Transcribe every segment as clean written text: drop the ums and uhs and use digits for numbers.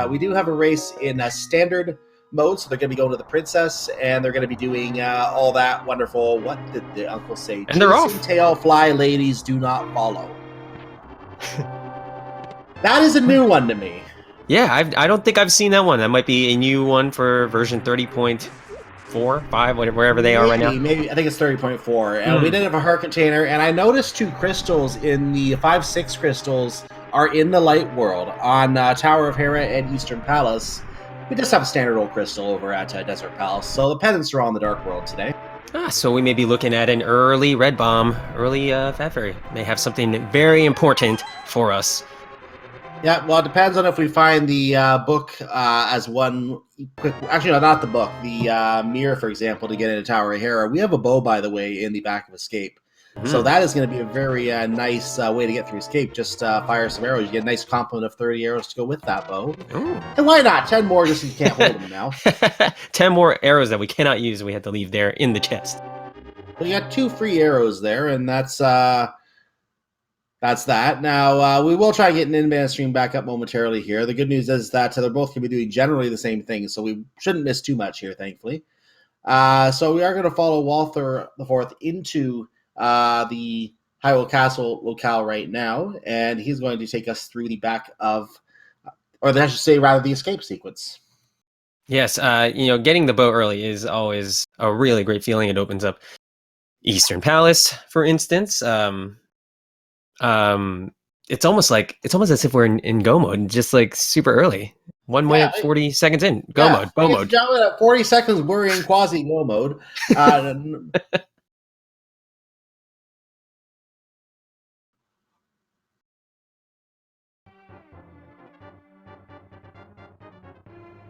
we do have a race in a standard mode, so they're going to be going to the princess, and they're going to be doing all that wonderful. What did the uncle say? And they're off. Tail fly, ladies do not follow. That is a new one to me. Yeah, I don't think I've seen that one. That might be a new one for version 30.4, 5, wherever they are right now. Maybe I think it's 30.4. And we did have a heart container, and I noticed 2 crystals in the 5-6 crystals are in the light world on Tower of Hera and Eastern Palace. We just have a standard old crystal over at Desert Palace, so the peasants are all in the dark world today. So we may be looking at an early red bomb, early Fat Fairy. May have something very important for us. Yeah, well, it depends on if we find the book as one quick... Actually, no, not the book. The mirror, for example, to get into Tower of Hera. We have a bow, by the way, in the back of Escape. So that is going to be a very nice way to get through Escape. Just fire some arrows. You get a nice complement of 30 arrows to go with that bow. Ooh. And why not? 10 more just so you can't hold them now. 10 more arrows that we cannot use. We have to leave there in the chest. Well, you got 2 free arrows there, and that's that. Now, we will try to get an Ninban stream back up momentarily here. The good news is that they're both going to be doing generally the same thing, so we shouldn't miss too much here, thankfully. So we are going to follow Walther IV into the Hyrule Castle locale right now, and he's going to take us through the back of, or I should say, rather, the escape sequence. Yes, getting the bow early is always a really great feeling. It opens up Eastern Palace, for instance. It's almost as if we're in go mode, just like super early. 1 minute 40 seconds in go mode. Go mode. At 40 seconds, we're in quasi go mode.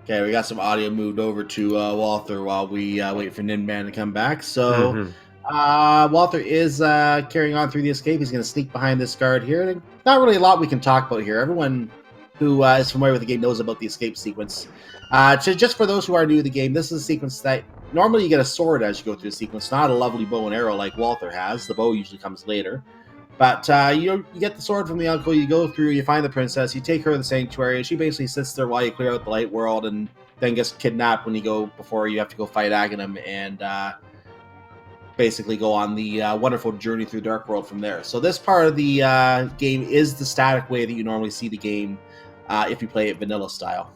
Okay, we got some audio moved over to Walther while we wait for Ninban to come back. So Walther is carrying on through the escape. He's going to sneak behind this guard here. Not really a lot we can talk about here. Everyone who is familiar with the game knows about the escape sequence. Just for those who are new to the game, this is a sequence that normally you get a sword as you go through the sequence, not a lovely bow and arrow like Walther has. The bow usually comes later. But you get the sword from the uncle, you go through, you find the princess, you take her to the sanctuary, and she basically sits there while you clear out the light world and then gets kidnapped when you go, before you have to go fight Aghanim and basically go on the wonderful journey through Dark World from there. So this part of the game is the static way that you normally see the game if you play it vanilla style.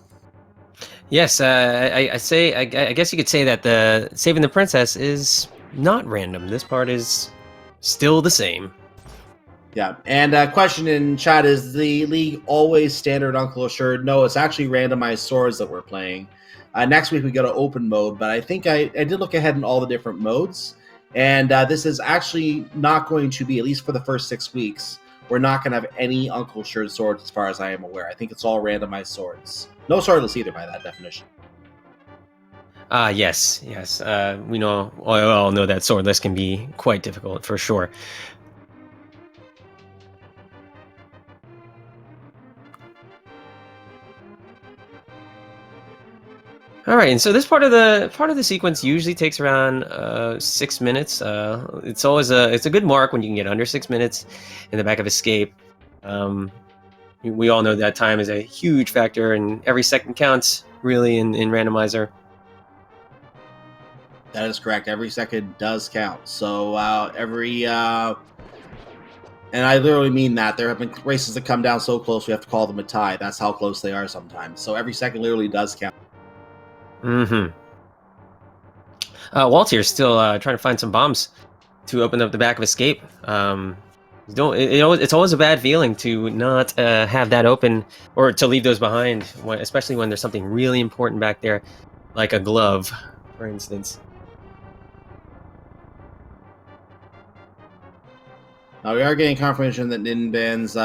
Yes, I guess you could say that the saving the princess is not random. This part is still the same. Yeah, and question in chat, is the League always standard Uncle Assured? No, it's actually randomized swords that we're playing. Next week we go to open mode, but I think I did look ahead in all the different modes, and this is actually not going to be, at least for the first 6 weeks, we're not going to have any Uncle Assured swords as far as I am aware. I think it's all randomized swords. No swordless either by that definition. Yes. We all know that swordless can be quite difficult, for sure. All right, and so this part of the sequence usually takes around 6 minutes. It's a good mark when you can get under 6 minutes in the back of Escape. We all know that time is a huge factor, and every second counts really in Randomizer. That is correct. Every second does count. So and I literally mean that. There have been races that come down so close we have to call them a tie. That's how close they are sometimes. So every second literally does count. Walt here is still trying to find some bombs to open up the back of Escape. It's always a bad feeling to not have that open, or to leave those behind, especially when there's something really important back there, like a glove, for instance. Now we are getting confirmation that Ninban's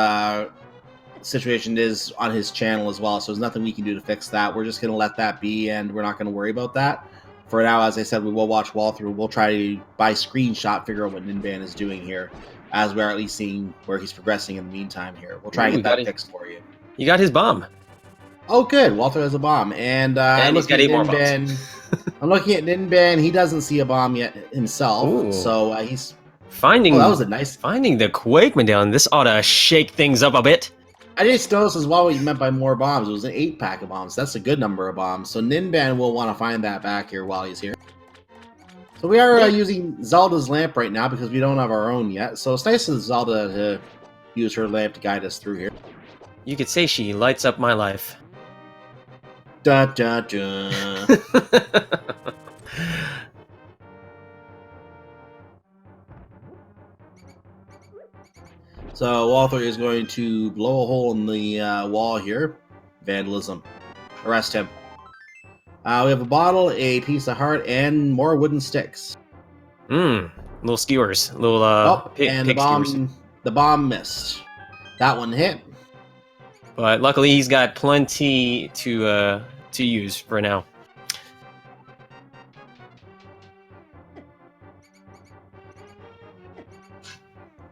situation is on his channel as well, so there's nothing we can do to fix that. We're just going to let that be, and we're not going to worry about that. For now, as I said, we will watch Walther. We'll try to, by screenshot, figure out what Ninban is doing here, as we're at least seeing where he's progressing in the meantime here. We'll try and get that fixed for you. You got his bomb. Oh, good. Walther has a bomb. And he's got 8 more bombs. I'm looking at Ninban. He doesn't see a bomb yet himself. Ooh. So he's... Finding that was a nice... Finding the Quakeman down. This ought to shake things up a bit. I just noticed as well what you meant by more bombs. It was an 8-pack of bombs. That's a good number of bombs. So Ninban will want to find that back here while he's here. So we are Yeah. using Zelda's lamp right now because we don't have our own yet. So it's nice of Zelda to use her lamp to guide us through here. You could say she lights up my life. Da da da. So Walther is going to blow a hole in the wall here. Vandalism. Arrest him. We have a bottle, a piece of heart, and more wooden sticks. Little skewers, little And pig skewers. the bomb missed. That one hit. But luckily, he's got plenty to use for now.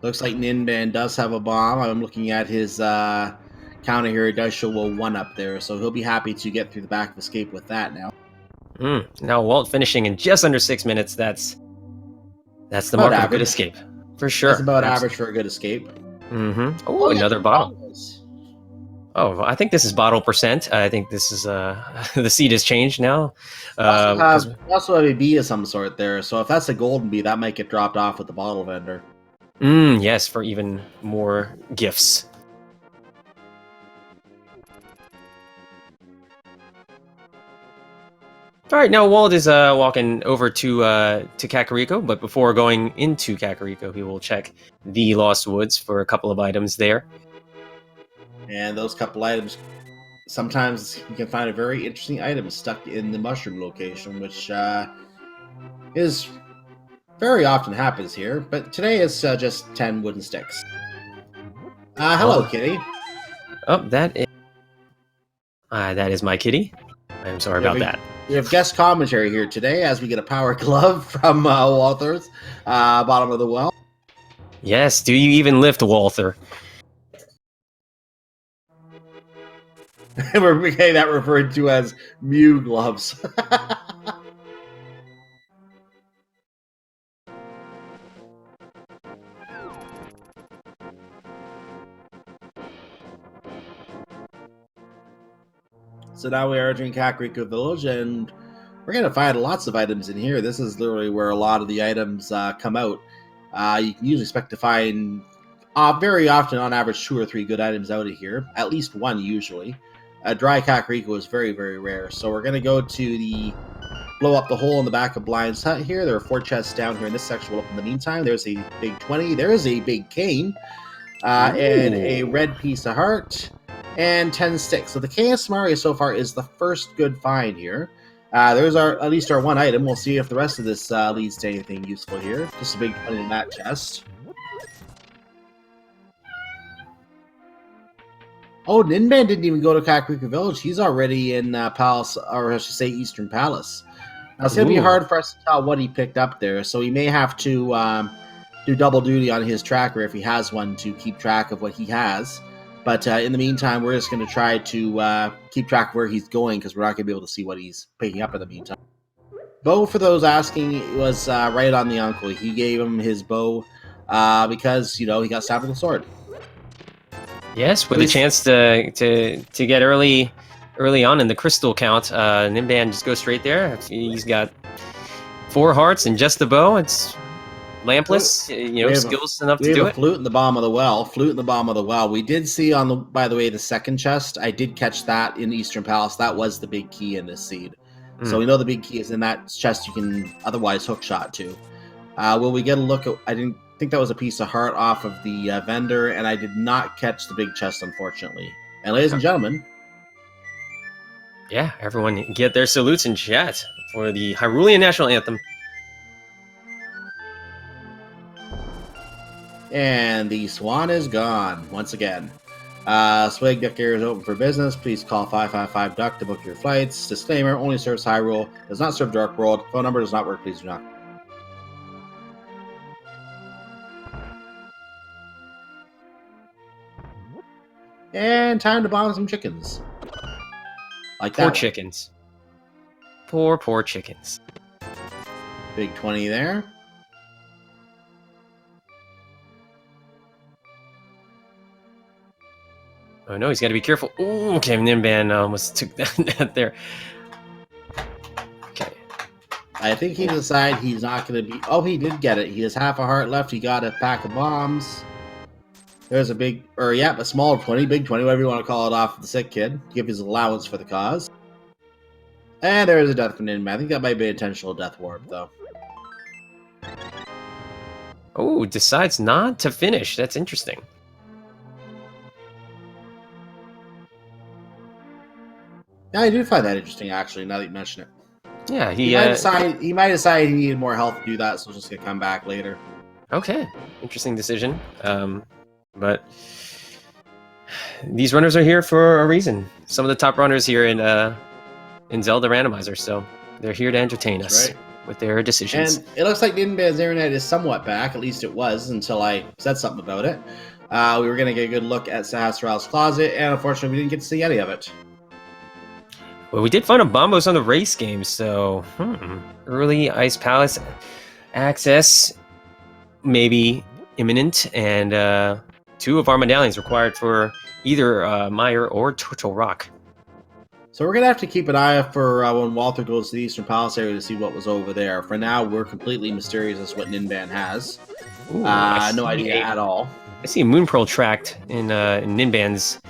Looks like Ninban does have a bomb. I'm looking at his counter here. It does show a 1 up there, so he'll be happy to get through the back of escape with that now. Now Walt finishing in just under 6 minutes. That's the mark of a good escape, for sure. That's about average for a good escape. Oh, another bottle. Oh, I think this is bottle percent. I think this is the seed has changed now. Also have a bee of some sort there, so if that's a golden bee, that might get dropped off with the bottle vendor. Yes, for even more gifts. All right, now Walt is walking over to Kakariko, but before going into Kakariko, he will check the Lost Woods for a couple of items there. And those couple items, sometimes you can find a very interesting item stuck in the mushroom location, which is very often happens here. But today it's just 10 wooden sticks. Hello, kitty. Oh, that is my kitty. I'm sorry about that. We have guest commentary here today as we get a power glove from Walther's bottom of the well. Yes, do you even lift, Walther? We're getting that referred to as Mew gloves. So now we are entering Kakariko Village, and we're going to find lots of items in here. This is literally where a lot of the items come out. You can usually expect to find, very often on average, 2 or 3 good items out of here. At least 1 usually. Dry Kakariko is very, very rare. So we're going to go to the blow up the hole in the back of Blind's hut here. There are 4 chests down here in this section. We'll open in the meantime. There's a big 20. There's a big cane. And a red piece of heart. And 10 sticks. So the KS Mario so far is the first good find here. There's at least our 1 item. We'll see if the rest of this leads to anything useful here. Just a big 20 in that chest. Oh, Ninban didn't even go to Kakariko Village. He's already in Palace, or I should say Eastern Palace. Now, it's going to be hard for us to tell what he picked up there, so he may have to do double duty on his tracker if he has one to keep track of what he has. But in the meantime, we're just going to try to keep track of where he's going because we're not going to be able to see what he's picking up in the meantime. Bow, for those asking, was right on the uncle. He gave him his bow because, he got stabbed with a sword. Yes, with a chance to get early on in the crystal count. Ninban just goes straight there. He's got 4 hearts and just the bow. It's lampless, skills enough to do it. We have a flute in the bottom of the well. We did see by the way, the second chest. I did catch that in Eastern Palace. That was the big key in this seed. So we know the big key is in that chest you can otherwise hook shot to. Will we get a look at... I didn't think that was a piece of heart off of the vendor, and I did not catch the big chest, unfortunately. And ladies and gentlemen... Yeah, everyone get their salutes in chat for the Hyrulean National Anthem. And the swan is gone, once again. Swag Duck Air is open for business. Please call 555-DUCK to book your flights. Disclaimer, only serves Hyrule, does not serve Dark World. Phone number does not work, please do not. And time to bomb some chickens. Like that. Poor chickens. Poor chickens. Big 20 there. Oh no, he's got to be careful. Ooh, okay, Ninban almost took that there. Okay. I think he decided he's not going to be... Oh, he did get it. He has half a heart left. He got a pack of bombs. There's a big... Or, yeah, a small 20, big 20, whatever you want to call it, off the sick kid. Give his allowance for the cause. And there's a death from Ninban. I think that might be an intentional death warp, though. Oh, decides not to finish. That's interesting. Yeah, I do find that interesting, actually, now that you mention it. Yeah, He might decide he needed more health to do that, so he's just gonna come back later. Okay, interesting decision. But these runners are here for a reason. Some of the top runners here in Zelda Randomizer, so they're here to entertain us with their decisions. And it looks like Ninban's internet is somewhat back. At least it was until I said something about it. We were gonna get a good look at Sahasraral's closet, and unfortunately, we didn't get to see any of it. Well, we did find a Bombos on the race game, so early Ice Palace access maybe imminent, and 2 of our medallions required for either Meyer or Turtle Rock. So we're gonna have to keep an eye out for when Walther goes to the Eastern Palace area to see what was over there. For now, we're completely mysterious as what Ninban has. Ooh, no idea at all. I see a Moon Pearl tracked in Ninban's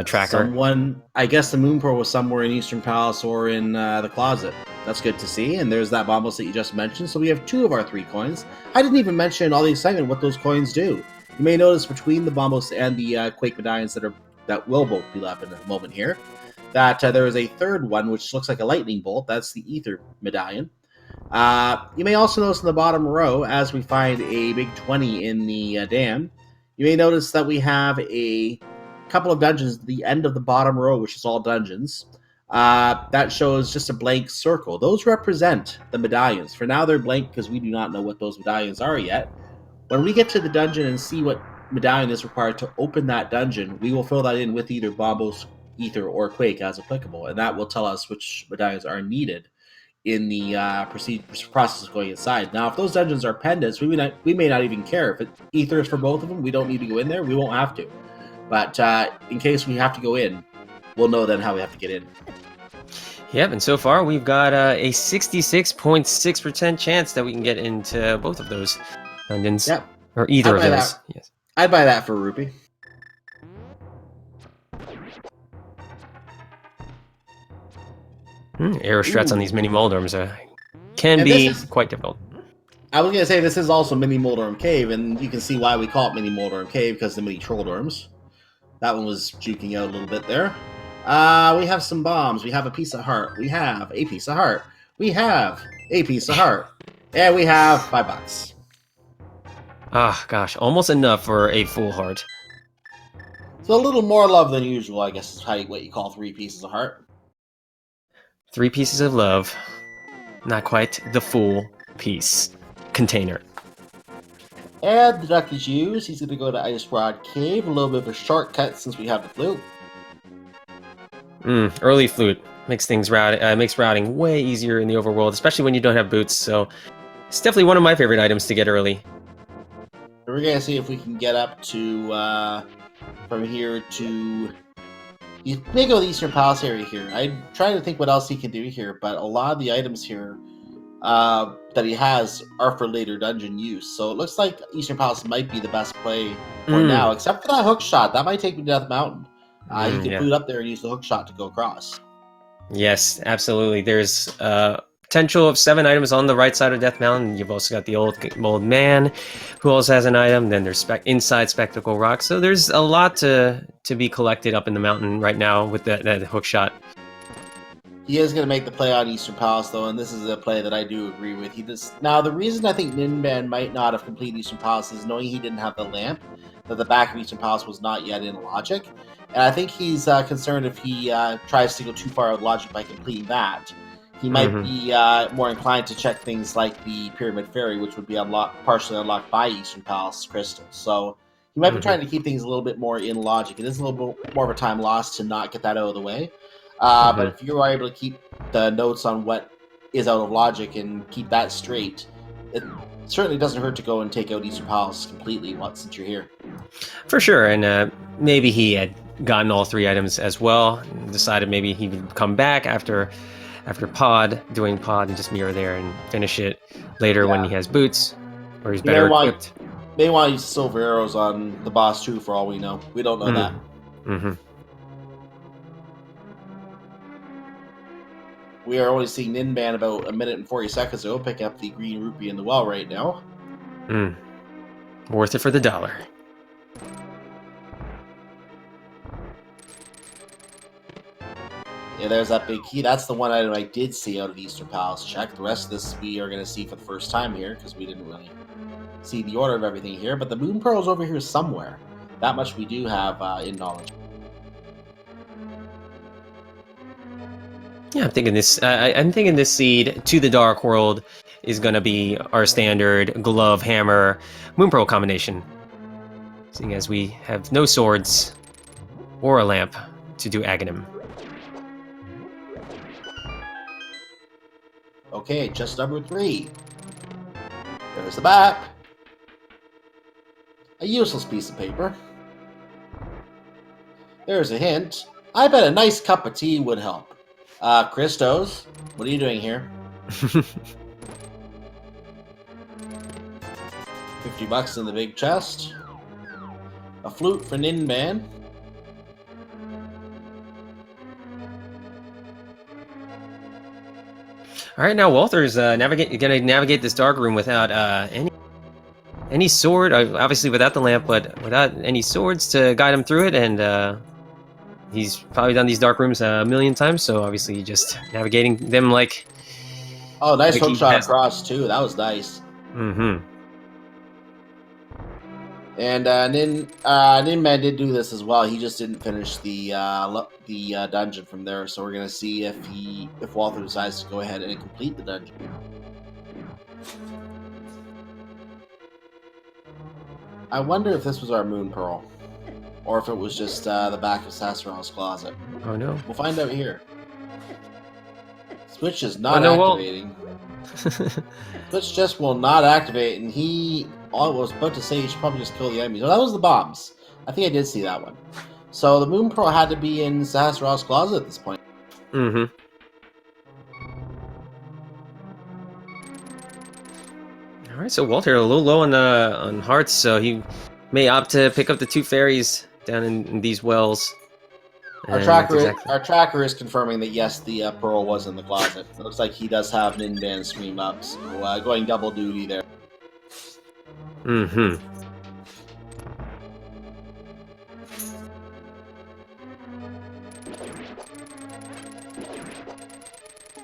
tracker. I guess the Moon Pearl was somewhere in Eastern Palace or in the closet. That's good to see. And there's that Bombos that you just mentioned. So we have 2 of our 3 coins. I didn't even mention all the excitement what those coins do. You may notice between the Bombos and the Quake medallions that will both be left in a moment here, that there is a third one which looks like a lightning bolt. That's the Ether medallion. You may also notice in the bottom row, as we find a big 20 in the dam, you may notice that we have a couple of dungeons at the end of the bottom row, which is all dungeons. That shows just a blank circle. Those represent the medallions. For now, they're blank because we do not know what those medallions are yet. When we get to the dungeon and see what medallion is required to open that dungeon, we will fill that in with either Bombos, Ether, or Quake as applicable, and that will tell us which medallions are needed in the process of going inside. Now, if those dungeons are pendants, we may not even care. If Ether is for both of them, we don't need to go in there. We won't have to. But in case we have to go in, we'll know then how we have to get in. Yep, and so far we've got a 66.6% chance that we can get into both of those dungeons. Yep. Or either of those. Yes. I'd buy that for a rupee. Arrow strats on these mini Moldorms can be quite difficult. I was going to say, this is also Mini Moldorm Cave, and you can see why we call it Mini Moldorm Cave, because the Mini Trolldorms. That one was juking out a little bit there. We have some bombs. We have a piece of heart. We have a piece of heart. We have a piece of heart. And we have $5. Ah, gosh. Almost enough for a full heart. So a little more love than usual, I guess, is what you call 3 pieces of heart. 3 pieces of love. Not quite the full piece container. And the duck is used. He's going to go to Ice Rod Cave. A little bit of a shortcut since we have the flute. Early flute makes routing way easier in the overworld, especially when you don't have boots. So it's definitely one of my favorite items to get early. We're going to see if we can get up to from here to... You may go to the Eastern Palace area here. I'm trying to think what else he can do here, but a lot of the items here that he has are for later dungeon use. So it looks like Eastern Palace might be the best play for now, except for that hook shot. That might take me to Death Mountain. You can boot up there and use the hook shot to go across. Yes, absolutely. There's potential of 7 items on the right side of Death Mountain. You've also got the old man, who also has an item. Then there's inside Spectacle Rock. So there's a lot to be collected up in the mountain right now with that hook shot. He is going to make the play on Eastern Palace, though, and this is a play that I do agree with. Now, the reason I think Ninban might not have completed Eastern Palace is knowing he didn't have the lamp, that the back of Eastern Palace was not yet in logic. And I think he's concerned if he tries to go too far with logic by completing that, he might be more inclined to check things like the Pyramid Ferry, which would be partially unlocked by Eastern Palace crystals. So he might be trying to keep things a little bit more in logic. It is a little bit more of a time lost to not get that out of the way. But if you are able to keep the notes on what is out of logic and keep that straight, it certainly doesn't hurt to go and take out Eastern Palace completely since you're here. For sure, and maybe he had gotten all 3 items as well. Decided maybe he would come back after doing pod, and just mirror there and finish it later when he has boots, or he's better equipped. May want to use silver arrows on the boss too, for all we know. We don't know that. Mm-hmm. We are only seeing Ninban about 1 minute and 40 seconds ago, picking up the green rupee in the well right now. Worth it for the dollar. Yeah, there's that big key. That's the one item I did see out of Eastern Palace check. The rest of this we are going to see for the first time here, because we didn't really see the order of everything here. But the moon pearl is over here somewhere. That much we do have in knowledge. Yeah, I'm thinking this. I'm thinking this seed to the Dark World is going to be our standard glove hammer moon pearl combination. Seeing as we have no swords or a lamp to do Aghanim. Okay, just number 3. There's the map. A useless piece of paper. There's a hint. I bet a nice cup of tea would help. Christos, what are you doing here? $50 in the big chest. A flute for Ninban. All right, now Walther's gonna navigate this dark room without any sword. Obviously without the lamp, but without any swords to guide him through it. And he's probably done these dark rooms 1,000,000 times, so obviously just navigating them like. Oh, nice hook shot across too. That was nice. Mm-hmm. And Ninban did do this as well. He just didn't finish the dungeon from there. So we're gonna see if Walther decides to go ahead and complete the dungeon. I wonder if this was our moon pearl, or if it was just the back of Sasseral's closet. Oh no! We'll find out here. Switch is not activating. Switch just will not activate, and he was about to say he should probably just kill the enemies. Oh, that was the bombs. I think I did see that one. So the moon pearl had to be in Sasseral's closet at this point. Mm-hmm. All right, so Walter a little low on hearts, so he may opt to pick up the 2 fairies down in these wells. Our tracker is confirming that yes, the pearl was in the closet. It looks like he does have Ninban stream up, so going double duty there. Mm-hmm.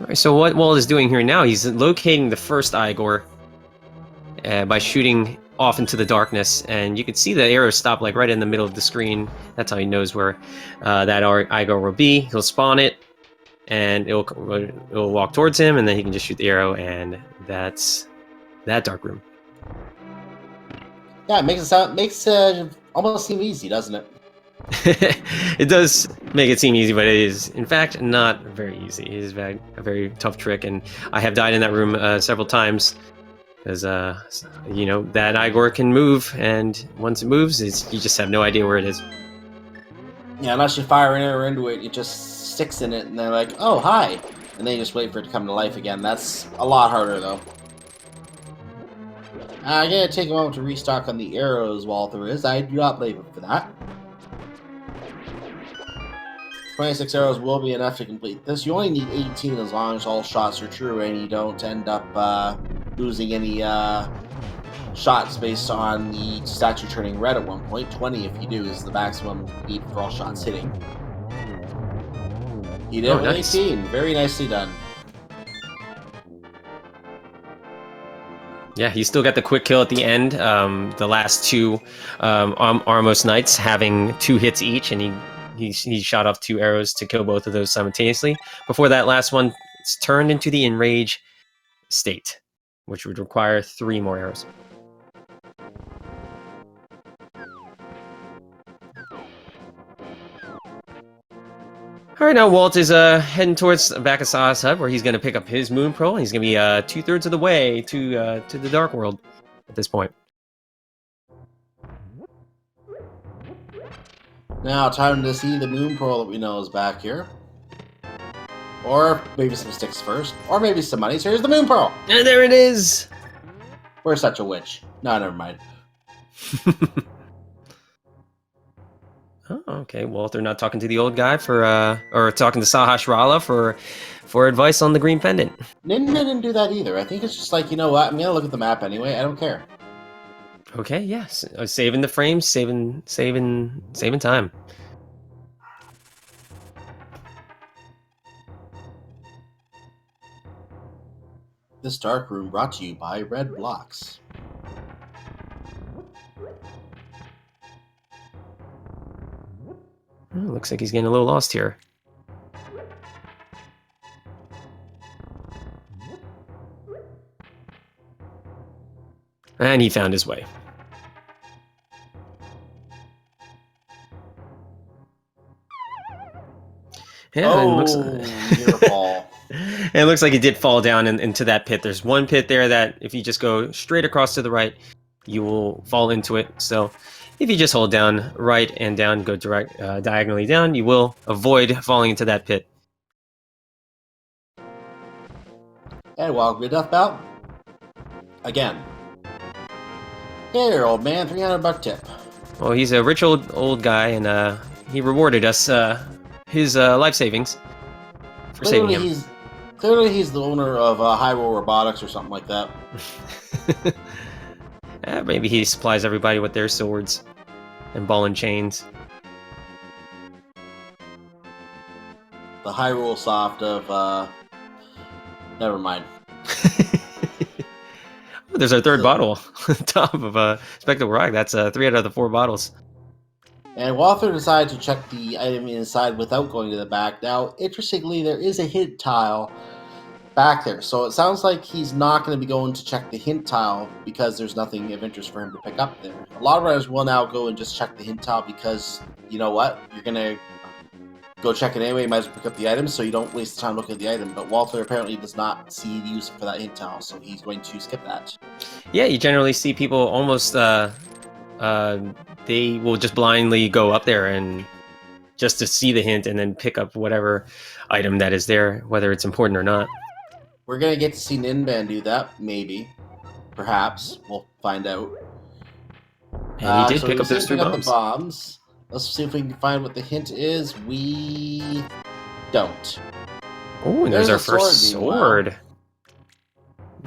All right, so what Walt is doing here now, he's locating the first Igor by shooting off into the darkness, and you can see the arrows stop like right in the middle of the screen. That's how he knows where that Igor will be. He'll spawn it, and it'll walk towards him, and then he can just shoot the arrow, and that's that dark room. Yeah, it makes it almost seem easy, doesn't it? It does make it seem easy, but it is, in fact, not very easy. It is a very tough trick, and I have died in that room several times. Because, you know, that Igor can move, and once it moves, you just have no idea where it is. Yeah, unless you fire an arrow into it, it just sticks in it, and they're like, oh, hi! And then you just wait for it to come to life again. That's a lot harder, though. I'm going to take a moment to restock on the arrows, Walther is. I do not blame him for that. 26 arrows will be enough to complete this. You only need 18 as long as all shots are true, and you don't end up losing any shots based on the statue turning red at one point. 20 if you do is the maximum need for all shots hitting. You did it with 18. Very nicely done. Yeah, he still got the quick kill at the end. The last 2 Armos Knights having 2 hits each, and he shot off 2 arrows to kill both of those simultaneously. Before that last one, it's turned into the enrage state, which would require 3 more arrows. All right, now Walt is heading towards the back of Saw's hut, where he's going to pick up his moon pearl. He's going to be 2/3 of the way to the Dark World at this point. Now, time to see the moon pearl that we know is back here. Or maybe some sticks first. Or maybe some money. So here's the moon pearl. And there it is! We're such a witch. No, never mind. Oh, okay. Walter not talking to the old guy or talking to Sahash Rala for advice on the green pendant. Ninban didn't do that either. I think it's just like, you know what? I'm going to look at the map anyway. I don't care. Okay, yes. Saving the frames, saving time. This dark room brought to you by Red Blocks. Oh, looks like he's getting a little lost here. And he found his way. Yeah, and it looks like he did fall down into that pit. There's one pit there that if you just go straight across to the right, you will fall into it. So if you just hold down right and down, go diagonally down, you will avoid falling into that pit. And welcome to Death Bout. Again. Here, old man, $300 tip. Well, he's a rich old guy, and he rewarded us his life savings for saving him. Clearly, he's the owner of Hyrule Robotics or something like that. Maybe he supplies everybody with their swords and ball and chains. The Hyrule Soft of, never mind. Oh, there's our third bottle on top of Spectral Rock. That's 3 out of the 4 bottles. And Walther decided to check the item inside without going to the back. Now, interestingly, there is a hint tile back there. So it sounds like he's not going to be going to check the hint tile because there's nothing of interest for him to pick up there. A lot of runners will now go and just check the hint tile because, you know what, you're going to go check it anyway. You might as well pick up the item so you don't waste the time looking at the item. But Walther apparently does not see the use for that hint tile, so he's going to skip that. Yeah, you generally see people almost... they will just blindly go up there and just to see the hint and then pick up whatever item that is there, whether it's important or not. We're going to get to see Ninban do that, maybe. Perhaps. We'll find out. And he did pick up those 3 bombs. Let's see if we can find what the hint is. We don't. Oh, and there's our first sword.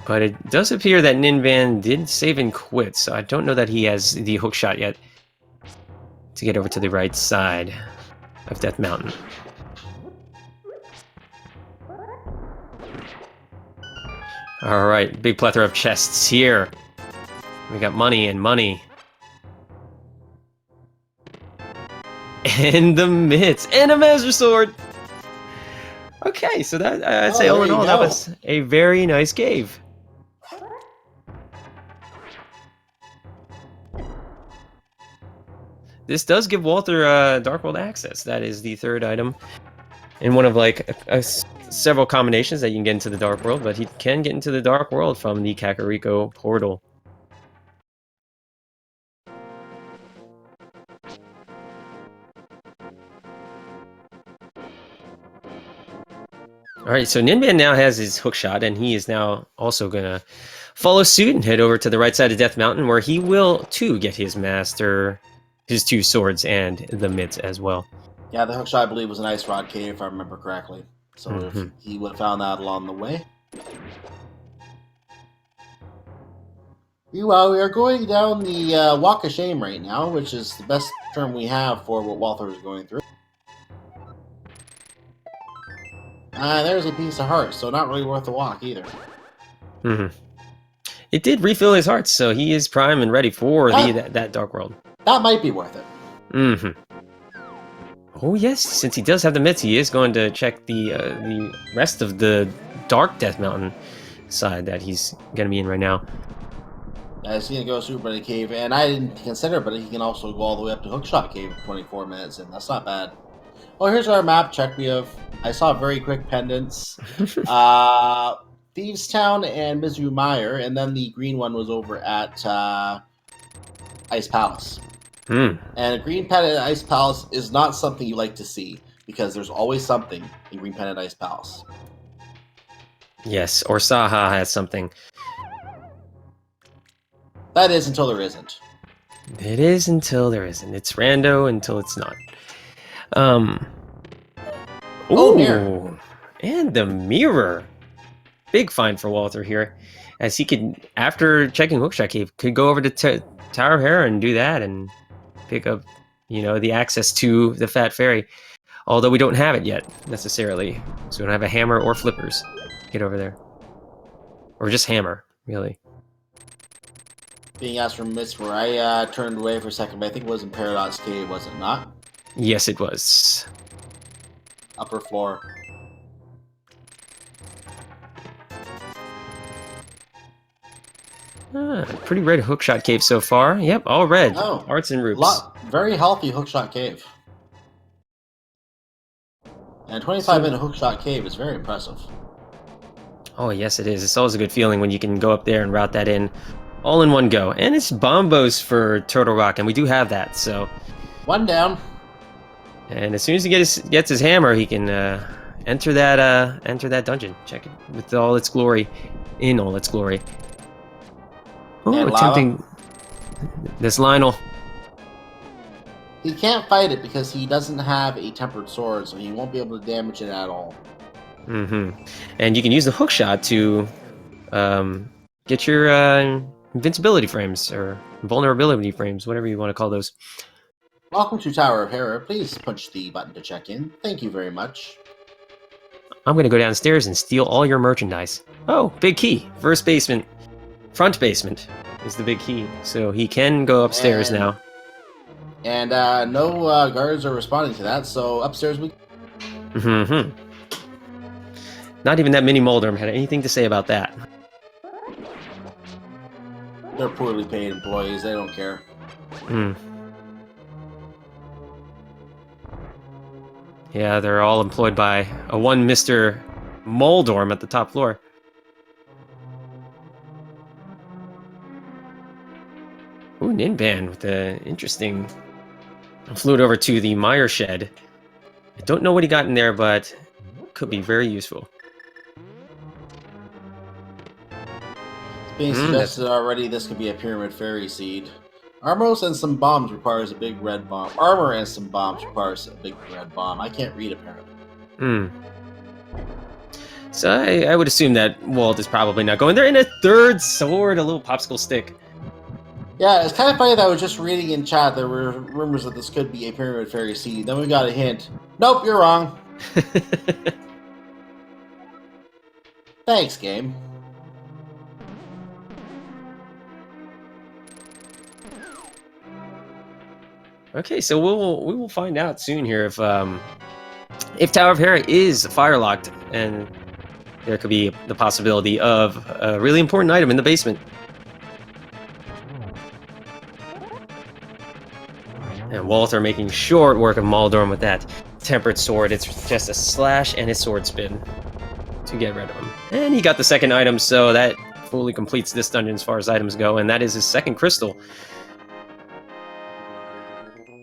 But it does appear that Ninban did save and quit, so I don't know that he has the hook shot yet to get over to the right side of Death Mountain. Alright, big plethora of chests here. We got money and money. And the mitts, and a Master Sword! Okay, so that, I'd say all in all, that was a very nice cave. This does give Walther Dark World access. That is the 3rd item in one of like several combinations that you can get into the Dark World, but he can get into the Dark World from the Kakariko portal. Alright, so Ninban now has his hook shot, and he is now also going to follow suit and head over to the right side of Death Mountain, where he will, too, get his master, his 2 swords, and the mitts as well. Yeah, the hook shot, I believe, was an Ice Rod Cave, if I remember correctly. So if he would have found that along the way. Well, we are going down the Walk of Shame right now, which is the best term we have for what Walther is going through. There's a piece of heart, so not really worth the walk either. It did refill his heart, so he is prime and ready for that Dark World. That might be worth it. Oh yes, since he does have the mitts, he is going to check the rest of the Dark Death Mountain side that he's going to be in right now. He's going to go Super Bunny Cave, and I didn't consider, but he can also go all the way up to Hookshot Cave in 24 minutes, and that's not bad. Well, here's our map check. I saw very quick pendants. Thieves Town and Mizumire, and then the green one was over at Ice Palace. Hmm. And a Green Planet Ice Palace is not something you like to see because there's always something in Green Planet Ice Palace. Yes, or Saha has something. That is until there isn't. It is until there isn't. It's rando until it's not. Um. Oh, mirror. Ooh, and the mirror. Big find for Walther here, as he could, after checking Hookshot Cave, could go over to Tower of Hera and do that and pick up, the access to the Fat Fairy. Although we don't have it yet necessarily, so we don't have a hammer or flippers. Get over there, or just hammer, really. Being asked from Miss where I turned away for a second, but I think it was in Paradox Cave, was it not? Yes, it was. Upper floor. Pretty red Hookshot Cave so far. Yep, all red. Oh, Arts and Roops. very healthy Hookshot Cave. And 25-minute Hookshot Cave is very impressive. Oh, yes, it is. It's always a good feeling when you can go up there and route that in all in one go. And it's bombos for Turtle Rock, and we do have that, so... One down. And as soon as he gets his hammer, he can enter that dungeon. Check it with all its glory, in all its glory. Oh, And attempting this Lionel. He can't fight it because he doesn't have a tempered sword, so he won't be able to damage it at all. Mm-hmm. And you can use the hook shot to get your invincibility frames or vulnerability frames, whatever you want to call those. Welcome to Tower of Hera. Please punch the button to check in. Thank you very much. I'm going to go downstairs and steal all your merchandise. Oh, big key. First basement. Front basement is the big key. So he can go upstairs now. And no guards are responding to that, so upstairs we... Mm-hmm. Not even that mini Moldorm had anything to say about that. They're poorly paid employees. They don't care. Hmm. Yeah, they're all employed by a one Mr. Moldorm at the top floor. Ooh, Ninban with the interesting... Flew over to the Mire Shed. I don't know what he got in there, but could be very useful. Being suggested already, this could be a Pyramid Fairy seed. Armor and some bombs requires a big red bomb. Armor and some bombs requires a big red bomb. I can't read apparently. Hmm. So I would assume that Walt is probably not going there. And a third sword, a little popsicle stick. Yeah, it's kind of funny that I was just reading in chat there were rumors that this could be a Pyramid Fairy seed. Then we got a hint. Nope, you're wrong. Thanks, game. Okay, so we will find out soon here if Tower of Hera is fire locked, and there could be the possibility of a really important item in the basement. And Walther making short work of Moldorm with that tempered sword. It's just a slash and a sword spin to get rid of him. And he got the second item, so that fully completes this dungeon as far as items go, and that is his second crystal.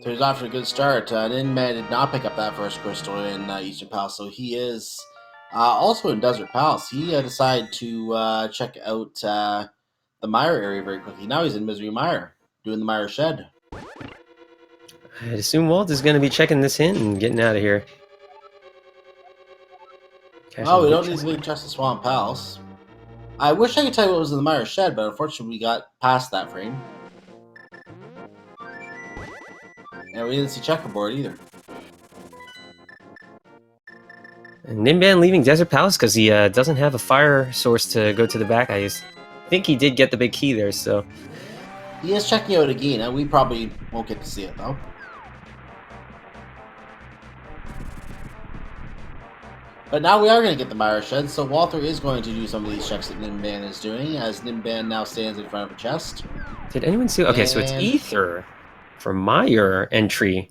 So he's off to a good start. Ninban did not pick up that first crystal in Eastern Palace, so he is also in Desert Palace. He decided to check out the Mire area very quickly. Now he's in Misery Mire, doing the Mire Shed. I'd assume Walt is going to be checking this in and getting out of here. Oh, we don't need to leave Chest of Swamp Palace. I wish I could tell you what was in the Mire Shed, but unfortunately we got past that frame. And we didn't see checkerboard either. And Ninban leaving Desert Palace because he doesn't have a fire source to go to the back. I think he did get the big key there, so... He is checking out Agina. We probably won't get to see it, though. But now we are going to get the Mire Shed, so Walther is going to do some of these checks that Ninban is doing, as Ninban now stands in front of a chest. Did anyone see... Okay, so it's Ether for Mire entry.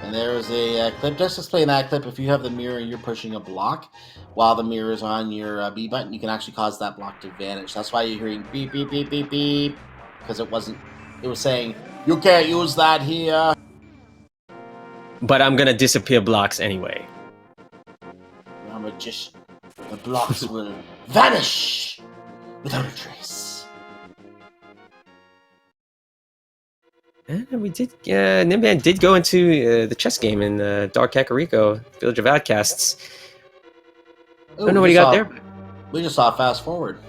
And there is a clip. Just explain that clip. If you have the mirror and you're pushing a block while the mirror is on your B button, you can actually cause that block to vanish. That's why you're hearing beep, beep, beep, beep, beep. Because it was saying, you can't use that here. But I'm going to disappear blocks anyway. You're a magician. The blocks will vanish without a trace. And we did. Ninban did go into the chess game in Dark Kakariko, Village of Outcasts. I don't know what he got there. We just saw fast forward.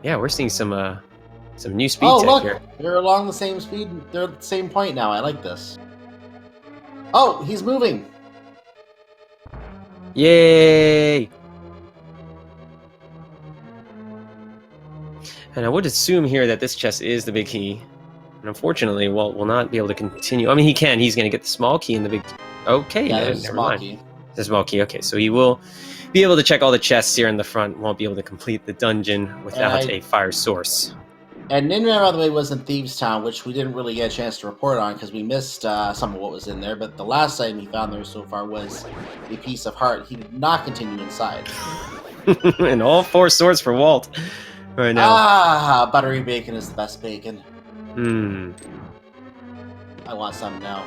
Yeah, we're seeing some new speed tech here. They're along the same speed. They're at the same point now. I like this. Oh, he's moving. Yay! And I would assume here that this chest is the big key. And unfortunately, Walt will not be able to continue. I mean, he can. He's going to get the small key and the big... Okay, yeah, never mind. The small key. Okay, so he will be able to check all the chests here in the front. Won't be able to complete the dungeon without a fire source. And Ninban, by the way, was in Thieves Town, which we didn't really get a chance to report on because we missed some of what was in there. But the last item he found there so far was a piece of heart. He did not continue inside. And all 4 swords for Walt right now. Ah, buttery bacon is the best bacon. I want some now.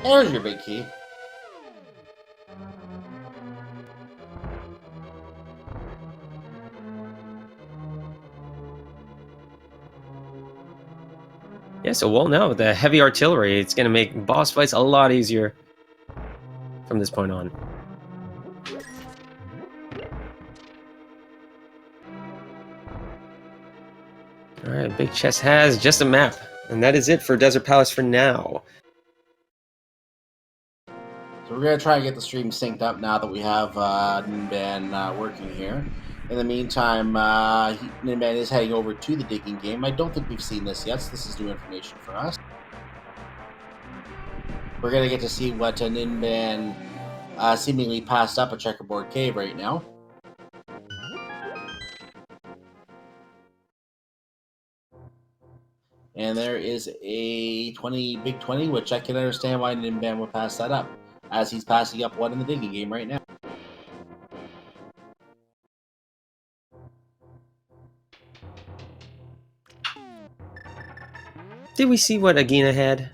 There's your big key. Yeah, so Walt now with the heavy artillery, it's going to make boss fights a lot easier from this point on. Alright, Big Chest has just a map, and that is it for Desert Palace for now. So we're going to try and get the stream synced up now that we have Ninban working here. In the meantime, Ninban is heading over to the digging game. I don't think we've seen this yet, so this is new information for us. We're going to get to see what Ninban seemingly passed up a checkerboard cave right now. And there is a big 20, which I can understand why Ninban would pass that up, as he's passing up one in the digging game right now. Did we see what Agina had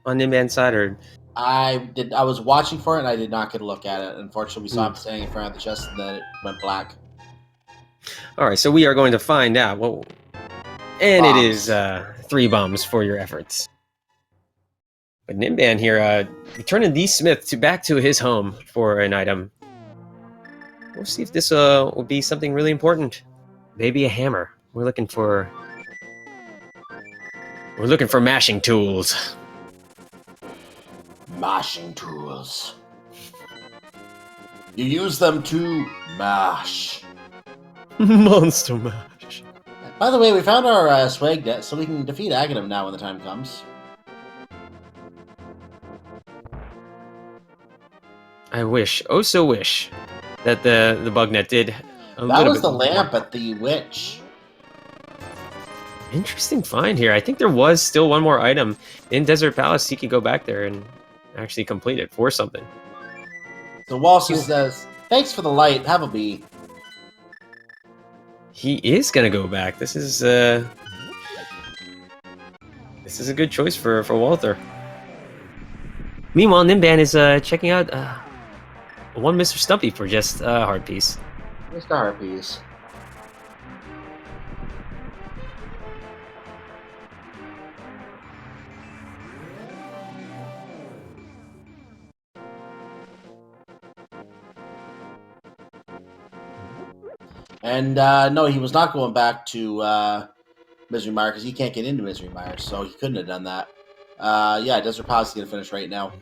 on Ninban's side, or? I was watching for it, and I did not get a look at it. Unfortunately, we saw him standing in front of the chest, and then it went black. All right, so we are going to find out. And bombs. It is 3 bombs for your efforts. But Ninban here, returning the smith back to his home for an item. We'll see if this will be something really important. Maybe a hammer. We're looking for mashing tools. Mashing tools. You use them to mash. Monster mash. By the way, we found our swag debt, so we can defeat Aghanim now when the time comes. I wish, oh so wish, that the bug net did a little bit. That was the lamp at the witch. Interesting find here. I think there was still one more item in Desert Palace. He could go back there and actually complete it for something. So Walsall says, thanks for the light. Have a bee. He is going to go back. This is a good choice for Walther. Meanwhile, Ninban is checking out one Mr. Stumpy for just a heart piece. Just a heart piece. And no, he was not going back to Misery Mire because he can't get into Misery Mire, so he couldn't have done that. Yeah, Desert Palace is going to finish right now.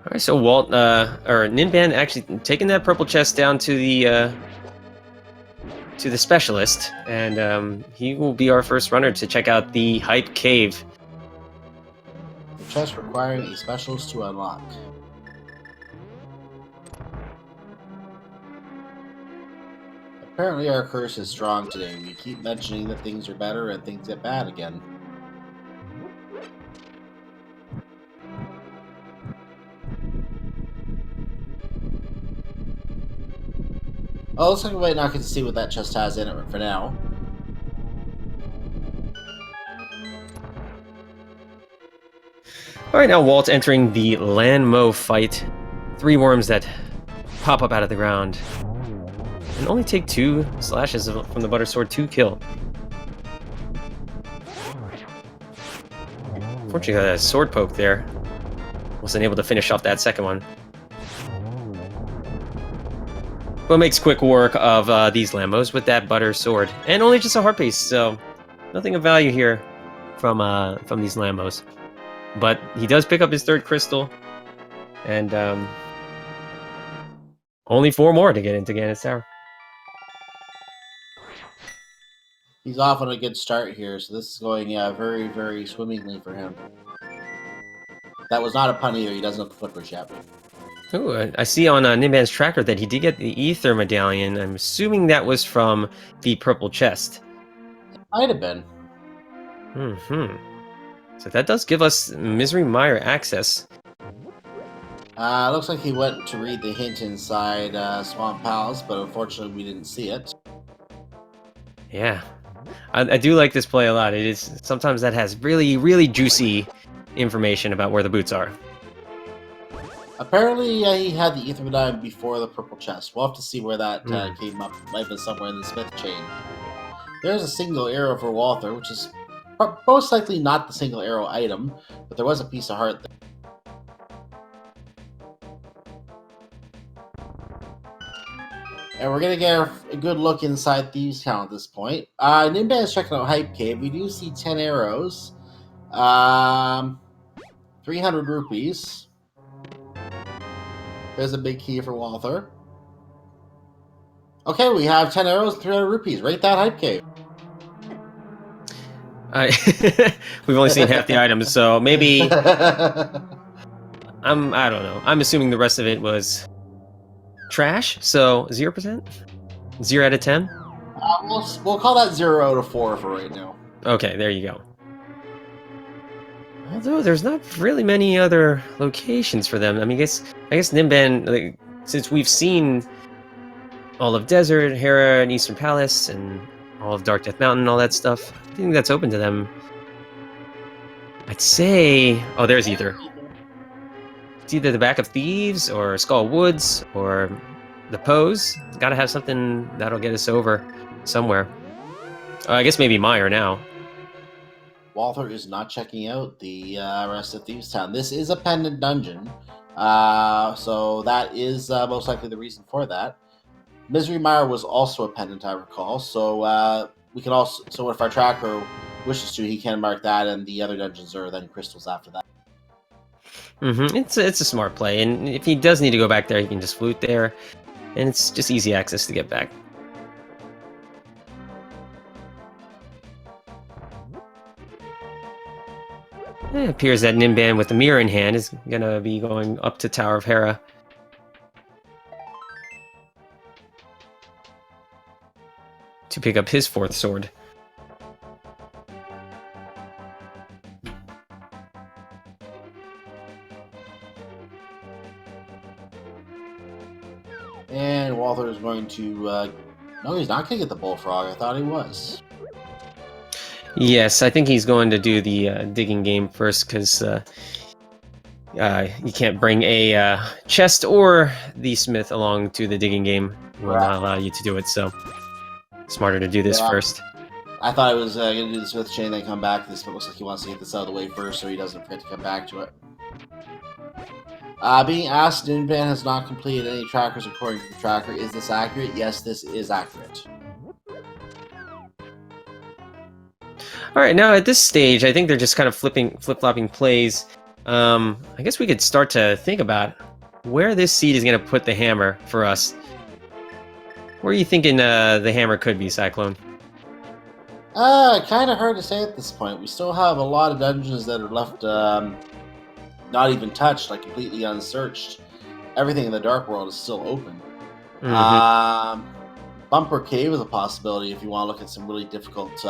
All right, so Ninban actually taking that purple chest down to the specialist, and he will be our first runner to check out the Hype Cave. The chest requiring a specialist to unlock. Apparently our curse is strong today. We keep mentioning that things are better and things get bad again. Oh, looks like we might not get to see what that chest has in it for now. All right, now Walt entering the Landmo fight. 3 worms that pop up out of the ground. And only take 2 slashes from the butter sword to kill. Fortunately, got a sword poke there. Wasn't able to finish off that second one. But makes quick work of these Lambos with that butter sword. And only just a heart piece, so nothing of value here from these Lambos. But he does pick up his 3rd crystal. And only 4 more to get into Ganon's Tower. He's off on a good start here, so this is going very, very swimmingly for him. That was not a pun either. He doesn't have the flippers yet. Ooh, I see on Ninban's tracker that he did get the Ether Medallion. I'm assuming that was from the purple chest. It might have been. So that does give us Misery Mire access. Looks like he went to read the hint inside Swamp Palace, but unfortunately we didn't see it. Yeah. I do like this play a lot. It is sometimes that has really, really juicy information about where the boots are. Apparently, he had the Ether Medallion before the purple chest. We'll have to see where that came up. Might have been somewhere in the Smith chain. There's a single arrow for Walther, which is most likely not the single arrow item, but there was a piece of heart there. And we're going to get a good look inside Thieves' Town at this point. Ninban is checking out Hype Cave. We do see 10 arrows. 300 rupees. There's a big key for Walther. Okay, we have 10 arrows and 300 rupees. Rate that Hype Cave. We've only seen half the items, so maybe... I don't know. I'm assuming the rest of it was trash, so 0%? 0 out of 10? We'll call that 0 out of 4 for right now. Okay, there you go. Although there's not really many other locations for them. I mean, I guess Ninban, like, since we've seen all of Desert, Hera, and Eastern Palace, and all of Dark Death Mountain, and all that stuff, I think that's open to them. I'd say... Oh, there's Ether. It's either the Back of Thieves, or Skull Woods, or the Pose. Gotta have something that'll get us over somewhere. I guess maybe Mire now. Walther is not checking out the rest of Thieves' Town. This is a pendant dungeon, so that is most likely the reason for that. Misery Mire was also a pendant, I recall. So we can also, so if our tracker wishes to, he can mark that, and the other dungeons are then crystals after that. It's a smart play, and if he does need to go back there, he can just flute there, and it's just easy access to get back. It appears that Ninban with the mirror in hand is gonna be going up to Tower of Hera. To pick up his 4th sword. And Walther is going to... no, he's not going to get the bullfrog. I thought he was. Yes, I think he's going to do the digging game first, because you can't bring a chest or the smith along to the digging game. It will not allow you to do it, so smarter to do this first. I thought I was going to do the smith chain, then come back to this, but it looks like he wants to get this out of the way first so he doesn't forget to come back to it. Being asked, Ninban has not completed any trackers according to the tracker. Is this accurate? Yes, this is accurate. All right, now at this stage, I think they're just kind of flip-flopping plays. I guess we could start to think about where this seed is going to put the hammer for us. Where are you thinking the hammer could be, Cyclone? Kind of hard to say at this point. We still have a lot of dungeons that are left not even touched, like completely unsearched. Everything in the Dark World is still open. Bumper Cave is a possibility if you want to look at some really difficult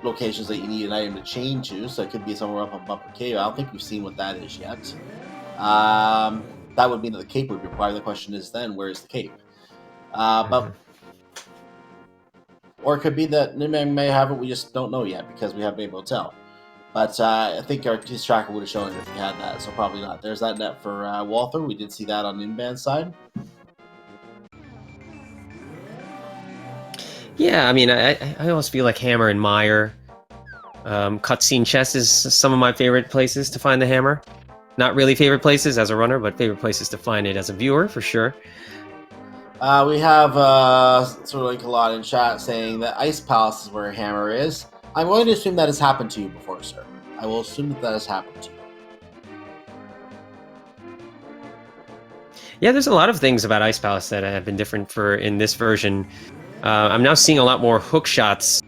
locations that you need an item to chain to. So it could be somewhere up on Bumper Cave. I don't think we've seen what that is yet. That would mean that the cape would be required. The question is then, where is the cape? But or it could be that Ninban may have it. We just don't know yet because we haven't been able to tell. But I think his tracker would have shown it if he had that, so probably not. There's that net for Walther. We did see that on Ninban's side. Yeah, I mean, I always feel like Hammer and Mire. Cutscene chest is some of my favorite places to find the hammer. Not really favorite places as a runner, but favorite places to find it as a viewer, for sure. We have sort of like a lot in chat saying that Ice Palace is where Hammer is. I'm going to assume that has happened to you before, sir. I will assume that has happened to you. Yeah, there's a lot of things about Ice Palace that have been different in this version. I'm now seeing a lot more hook shots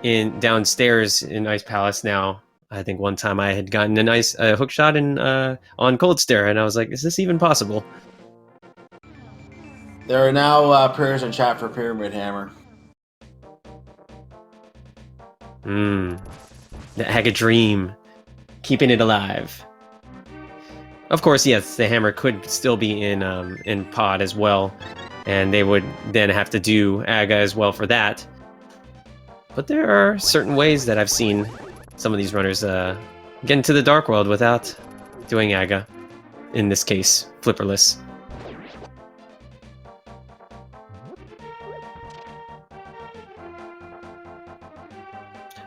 downstairs in Ice Palace now. I think one time I had gotten a nice hook shot on Cold Stair, and I was like, is this even possible? There are now prayers in chat for Pyramid Hammer. The Aga Dream. Keeping it alive. Of course, yes, the hammer could still be in pod as well, and they would then have to do Aga as well for that. But there are certain ways that I've seen some of these runners get into the Dark World without doing Aga. In this case, flipperless.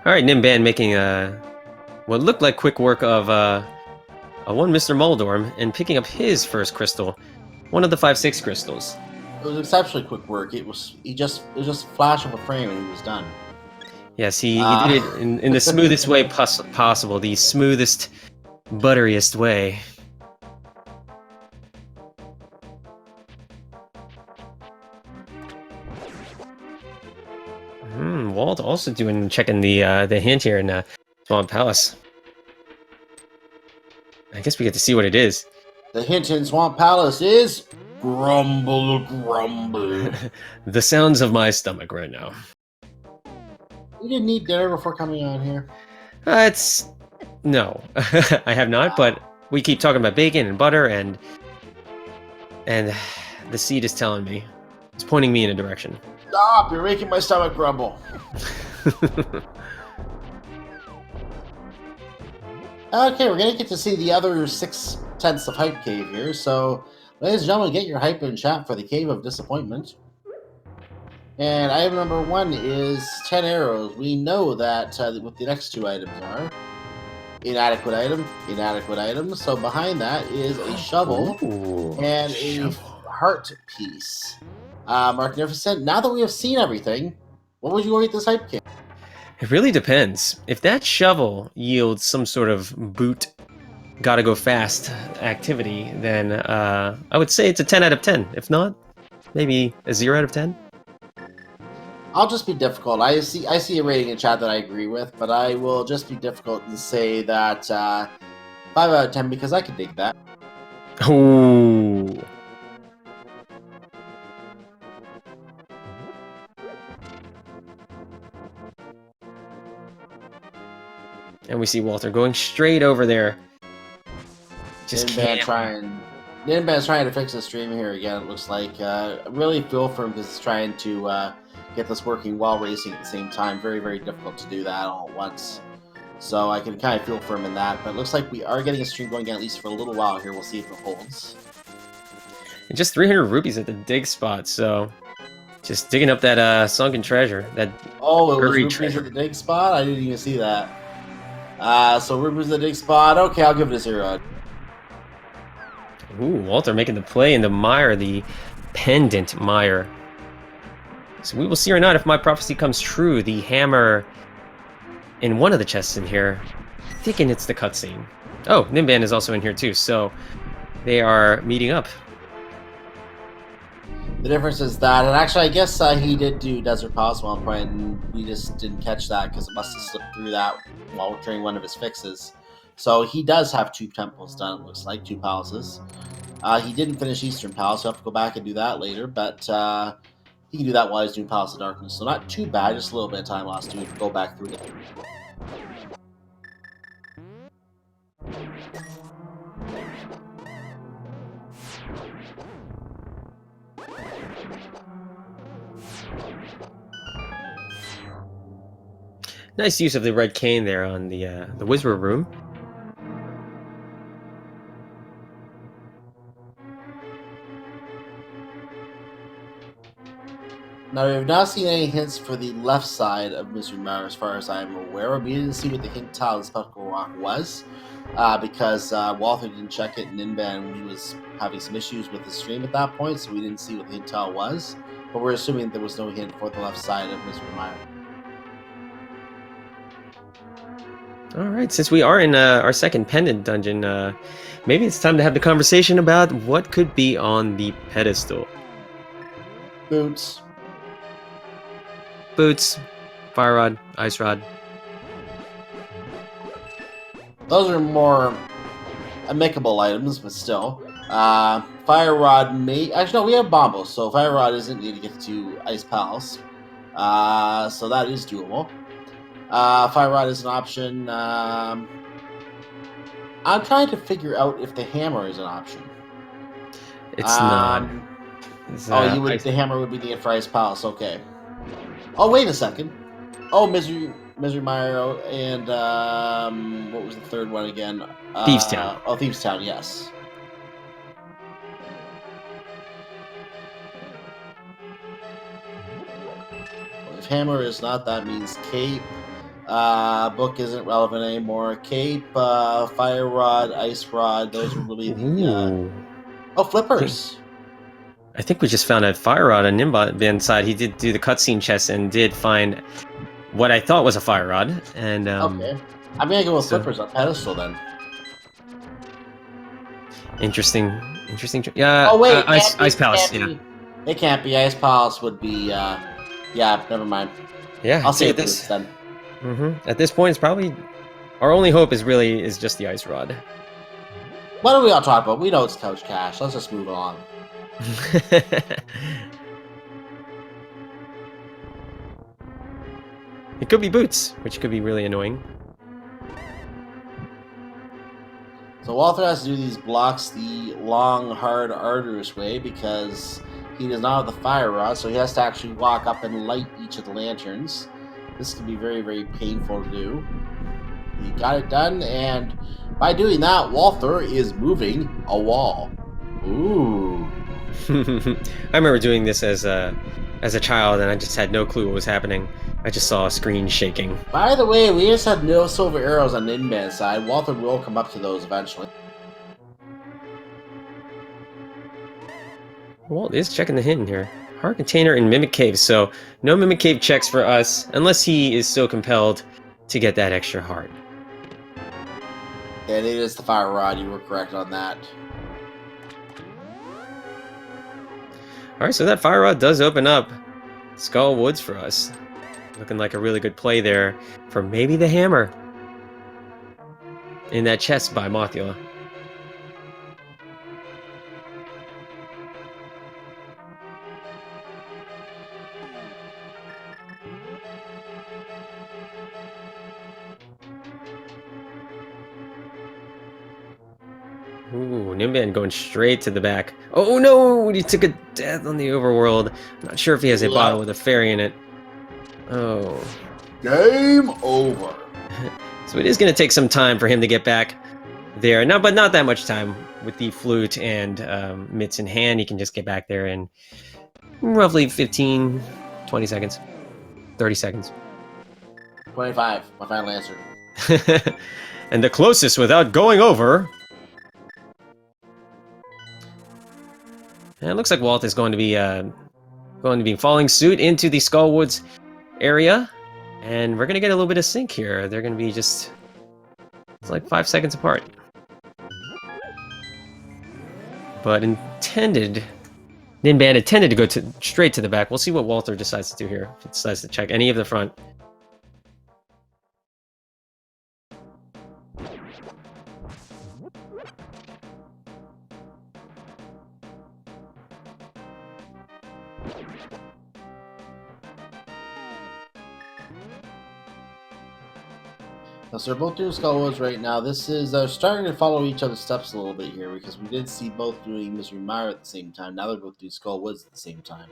Alright, Ninban making what looked like quick work of one Mr. Moldorm and picking up his first crystal. One of the 5/6 crystals. It was exceptionally quick work. It was just a flash of a frame and he was done. Yes, he did it in the smoothest way possible, the smoothest, butteriest way. Walt also checking the hint here in Swamp Palace. I guess we get to see what it is. The hint in Swamp Palace is grumble, grumble. The sounds of my stomach right now. You didn't eat dinner before coming on here? No, I have not. But we keep talking about bacon and butter, and the seed is telling me, it's pointing me in a direction. Stop! You're making my stomach grumble. Okay, we're gonna get to see the other 6/10 of Hype Cave here. So, ladies and gentlemen, get your hype in chat for the Cave of Disappointment. And item number 1 is 10 arrows. We know that what the next 2 items are. Inadequate item. So behind that is a shovel and a heart piece. Magnificent. Now that we have seen everything, what would you rate this Hype Cave? It really depends. If that shovel yields some sort of boot, gotta go fast activity, then I would say it's a 10 out of 10. If not, maybe a 0 out of 10. I'll just be difficult. I see a rating in chat that I agree with, but I will just be difficult and say that 5 out of 10 because I could dig that. Ooh. And we see Walther going straight over there. Just Ninban's trying to fix the stream here again, it looks like. I really feel for him because he's trying to get this working while racing at the same time. Very, very difficult to do that all at once. So I can kind of feel for him in that. But it looks like we are getting a stream going at least for a little while here. We'll see if it holds. And just 300 rupees at the dig spot, so just digging up that sunken treasure. It was rupees at the dig spot? I didn't even see that. So rupees at the dig spot. Okay, I'll give it a 0. Ooh, Walter making the play in the mire, the pendant mire. So we will see or not if my prophecy comes true. The hammer in one of the chests in here, thinking it's the cutscene. Oh, Ninban is also in here too, so they are meeting up. The difference is that, and actually I guess he did do Desert Palace at one point, and we just didn't catch that because it must have slipped through that while during one of his fixes. So he does have 2 temples done, it looks like, 2 palaces. He didn't finish Eastern Palace, so I'll have to go back and do that later, but he can do that while he's doing Palace of Darkness. So not too bad, just a little bit of time lost to go back through it. Nice use of the red cane there on the wizard room. Now, we have not seen any hints for the left side of Mystery Mire as far as I'm aware. We didn't see what the hint tile of Spectral Rock was because Walther didn't check it, and Ninban, he was having some issues with the stream at that point, so we didn't see what the hint tile was. But we're assuming there was no hint for the left side of Mystery Mire. All right, since we are in our second pendant dungeon, maybe it's time to have the conversation about what could be on the pedestal. Boots. Boots, fire rod, ice rod. Those are more amicable items, but still. Fire rod may... Actually, no, we have Bombo, so fire rod isn't needed to get to Ice Palace. So that is doable. Fire rod is an option. I'm trying to figure out if the hammer is an option. It's not. It's, the hammer would be the for Ice Palace. Okay. Oh, wait a second. Oh, Misery Mire and what was the third one again? Thieves Town. Oh, Thieves Town. Yes. Well, if hammer is not, that means cape. Book isn't relevant anymore. Cape, fire rod, ice rod. Those are really the. Flippers. I think we just found a fire rod on Ninban's side. He did do the cutscene chest and did find what I thought was a fire rod. And okay, I'm gonna go with flippers on pedestal then. Interesting. Yeah. Oh wait, Ice Palace. Yeah. It can't be. Ice Palace would be. Yeah, never mind. Yeah. I'll say this then. At this point, it's probably our only hope is just the ice rod. What do we all talk about? We know it's Couch Cash. Let's just move on. It could be boots, which could be really annoying. So Walther has to do these blocks the long, hard, arduous way because he does not have the fire rod, so he has to actually walk up and light each of the lanterns. This can be very, very painful to do. He got it done, and by doing that, Walther is moving a wall. Ooh. I remember doing this as a child, and I just had no clue what was happening. I just saw a screen shaking. By the way, we just had no silver arrows on Ninban's side. Walther will come up to those eventually. Walt is checking the hint here. Heart container in Mimic Cave, so no Mimic Cave checks for us, unless he is so compelled to get that extra heart. And it is the fire rod, you were correct on that. Alright, so that fire rod does open up Skull Woods for us. Looking like a really good play there for maybe the hammer in that chest by Mothula. Ooh, Ninban going straight to the back. Oh no! He took a death on the overworld. I'm not sure if he has a bottle with a fairy in it. Oh. Game over. So it is going to take some time for him to get back there. No, but not that much time. With the flute and mitts in hand, he can just get back there in roughly 15, 20 seconds. 30 seconds. 25, my final answer. And the closest without going over. And it looks like Walt is going to be following suit into the Skullwoods area, and we're gonna get a little bit of sync here. They're gonna be it's like 5 seconds apart. But Ninban intended to go straight to the back. We'll see what Walter decides to do here. If he decides to check any of the front. So they're both doing Skullwoods right now. This is starting to follow each other's steps a little bit here because we did see both doing Misery Mire at the same time. Now they're both doing Skullwoods at the same time.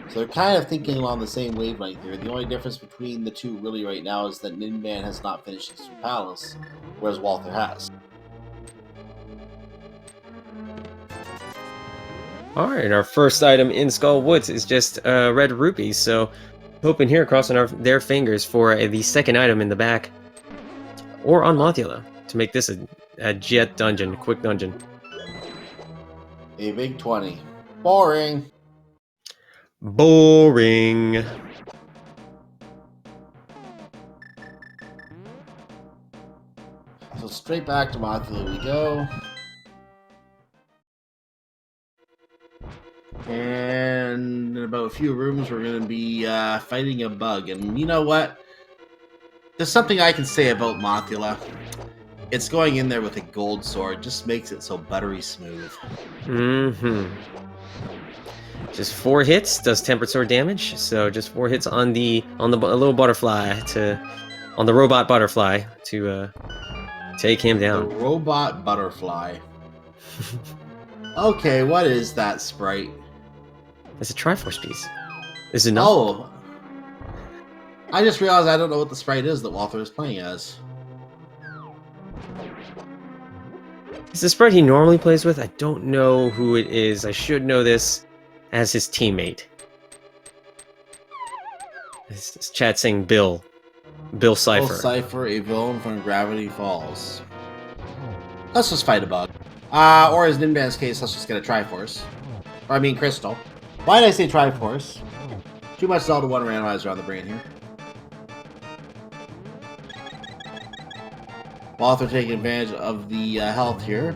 So they're kind of thinking along the same wavelength here. The only difference between the two really right now is that Ninban has not finished his Palace, whereas Walther has. Alright, our first item in Skull Woods is just red rupees, so hoping here, crossing their fingers for the second item in the back. Or on Mothula, to make this a jet dungeon, quick dungeon. A big 20. Boring! Boring! So straight back to Mothula we go. And in about a few rooms, we're going to be fighting a bug. And you know what? There's something I can say about Mothula. It's going in there with a gold sword. Just makes it so buttery smooth. Mm-hmm. Just 4 hits, does tempered sword damage. So just 4 hits on the little butterfly on the robot butterfly to take him down. The robot butterfly. Okay, what is that sprite? It's a Triforce piece. Is it not? Oh! I just realized I don't know what the sprite is that Walther is playing as. It's the sprite he normally plays with. I don't know who it is. I should know this as his teammate. This chat saying Bill. Bill Cipher. Bill Cipher, a villain from Gravity Falls. Let's just fight a bug. Or as Ninban's case, let's just get a Triforce. Or I mean Crystal. Why did I say Triforce? Too much Zelda 1 randomizer on the brain here. Walther taking advantage of the health here.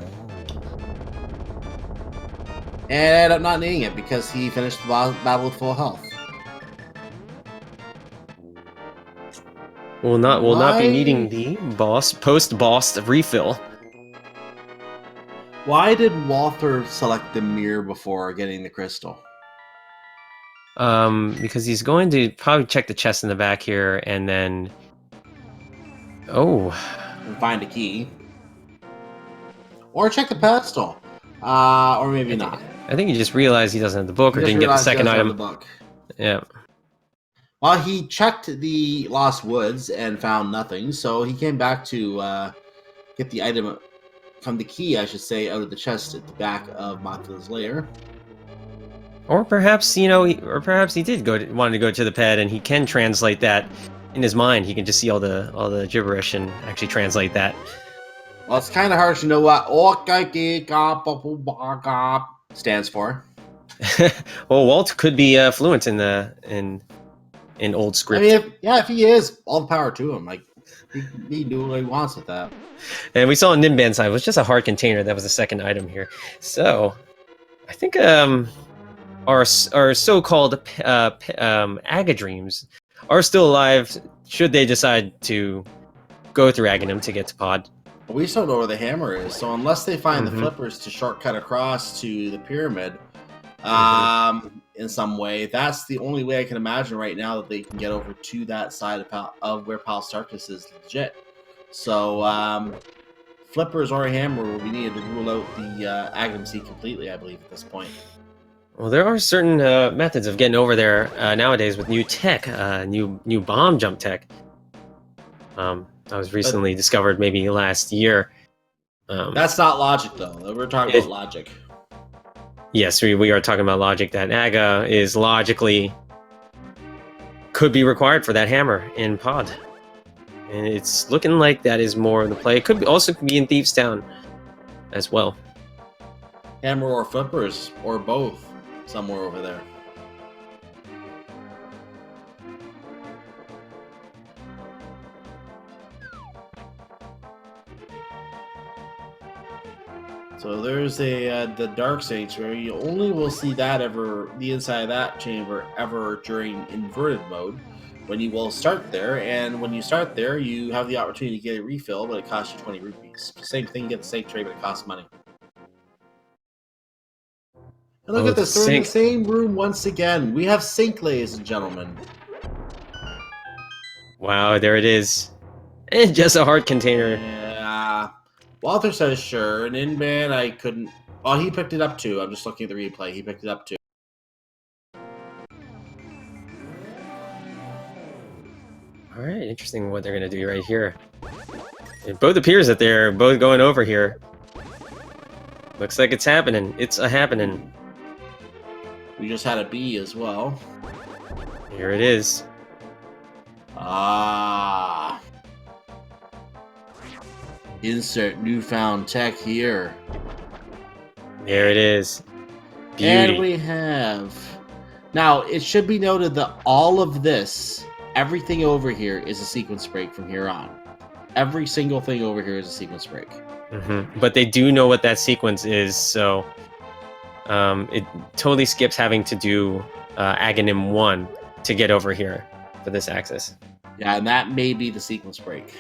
And ended up not needing it because he finished the battle with full health. Will not be needing the post-boss refill. Why did Walther select the mirror before getting the crystal? Because he's going to probably check the chest in the back here and then... Oh. And find a key. Or check the pedestal. Or maybe not. I think he just realized he doesn't have the book or didn't get the second item. The book. Yeah. Well, he checked the Lost Woods and found nothing, so he came back to get the item from the key, I should say, out of the chest at the back of Mothula's lair. Or perhaps, he did wanted to go to the pad, and he can translate that in his mind. He can just see all the gibberish and actually translate that. Well, it's kind of hard to know what stands for. Well, Walt could be fluent in old script. I mean, if he is, all the power to him. Like, he do what he wants with that. And we saw on Ninban's side, it was just a hard container. That was the second item here. So, I think our so-called Agadreams are still alive should they decide to go through Aghanim to get to Pod. We still know where the hammer is, so unless they find the flippers to shortcut across to the pyramid in some way, that's the only way I can imagine right now that they can get over to that side of where Pal Starkus is legit. So, flippers or a hammer will be needed to rule out the Aghanim Sea completely, I believe, at this point. Well, there are certain methods of getting over there nowadays with new tech, new bomb jump tech. I was recently discovered maybe last year. That's not logic, though. We're talking about logic. Yes, we are talking about logic. That Aga is logically could be required for that hammer in Pod. And it's looking like that is more of the play. It could also be in Thieves Town as well. Hammer or flippers, or both, somewhere over there. So there's the Dark Sanctuary. You only will see that the inside of that chamber ever during inverted mode, when you will start there, and when you start there, you have the opportunity to get a refill, but it costs you 20 rupees. Same thing, you get the Sanctuary, but it costs money. And look at this, they're in the same room once again. We have sync, ladies and gentlemen. Wow, there it is. And just a heart container. Yeah. Walther says sure. And Ninban, I couldn't. Oh, he picked it up too. I'm just looking at the replay. He picked it up too. All right, interesting what they're gonna do right here. It both appears that they're both going over here. Looks like it's happening. It's a happening. We just had a B as well. Here it is. Ah. Insert newfound tech here. There it is. Beauty. And we have... Now, it should be noted that all of this, everything over here is a sequence break from here on. Every single thing over here is a sequence break. But they do know what that sequence is, so it totally skips having to do Aghanim 1 to get over here for this axis. Yeah, and that may be the sequence break.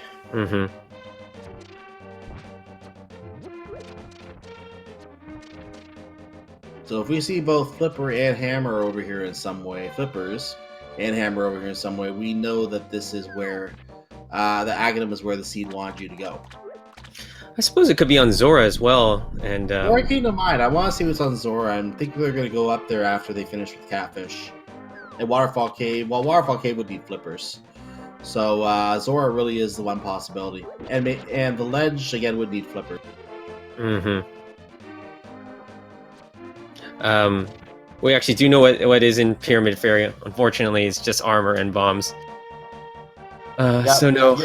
So if we see both Flipper and Hammer over here in some way, Flippers and Hammer over here in some way, we know that this is where the Aghanim is where the seed wanted you to go. I suppose it could be on Zora as well. And Or I came to mind. I want to see what's on Zora. I think they're going to go up there after they finish with Catfish. And Waterfall Cave. Well, Waterfall Cave would need Flippers. So Zora really is the one possibility. And the Ledge, again, would need Flippers. We actually do know what is in Pyramid Fairy. Unfortunately, it's just armor and bombs. Yep, so no.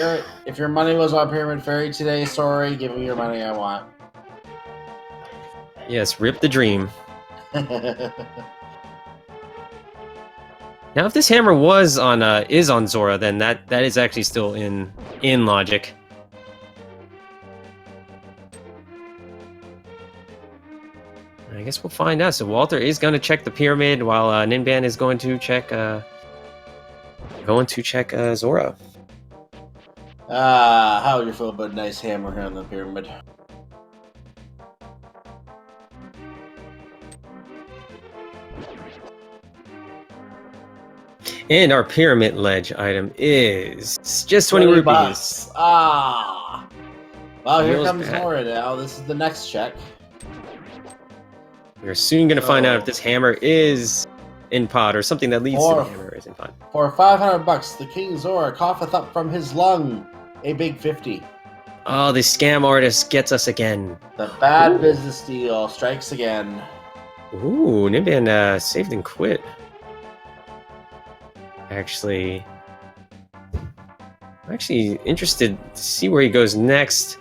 If your money was on Pyramid Fairy today, sorry, give me your money I want. Yes, rip the dream. Now, if this hammer was on is on Zora, then that is actually still in logic. I guess we'll find out. So Walter is going to check the pyramid, while Ninban is going to check Zora. How would you feel about a nice hammer here on the pyramid? And our pyramid ledge item is just 20 rupees. Bucks. Ah. Well, here Feels comes bad. Nora now. This is the next check. We're soon going to find out if this hammer is in pod or something that leads to the hammer is in pod. For 500 bucks, the King Zora cougheth up from his lung a big 50. Oh, the scam artist gets us again. The bad business deal strikes again. Ooh, Ninban saved and quit. I'm actually interested to see where he goes next.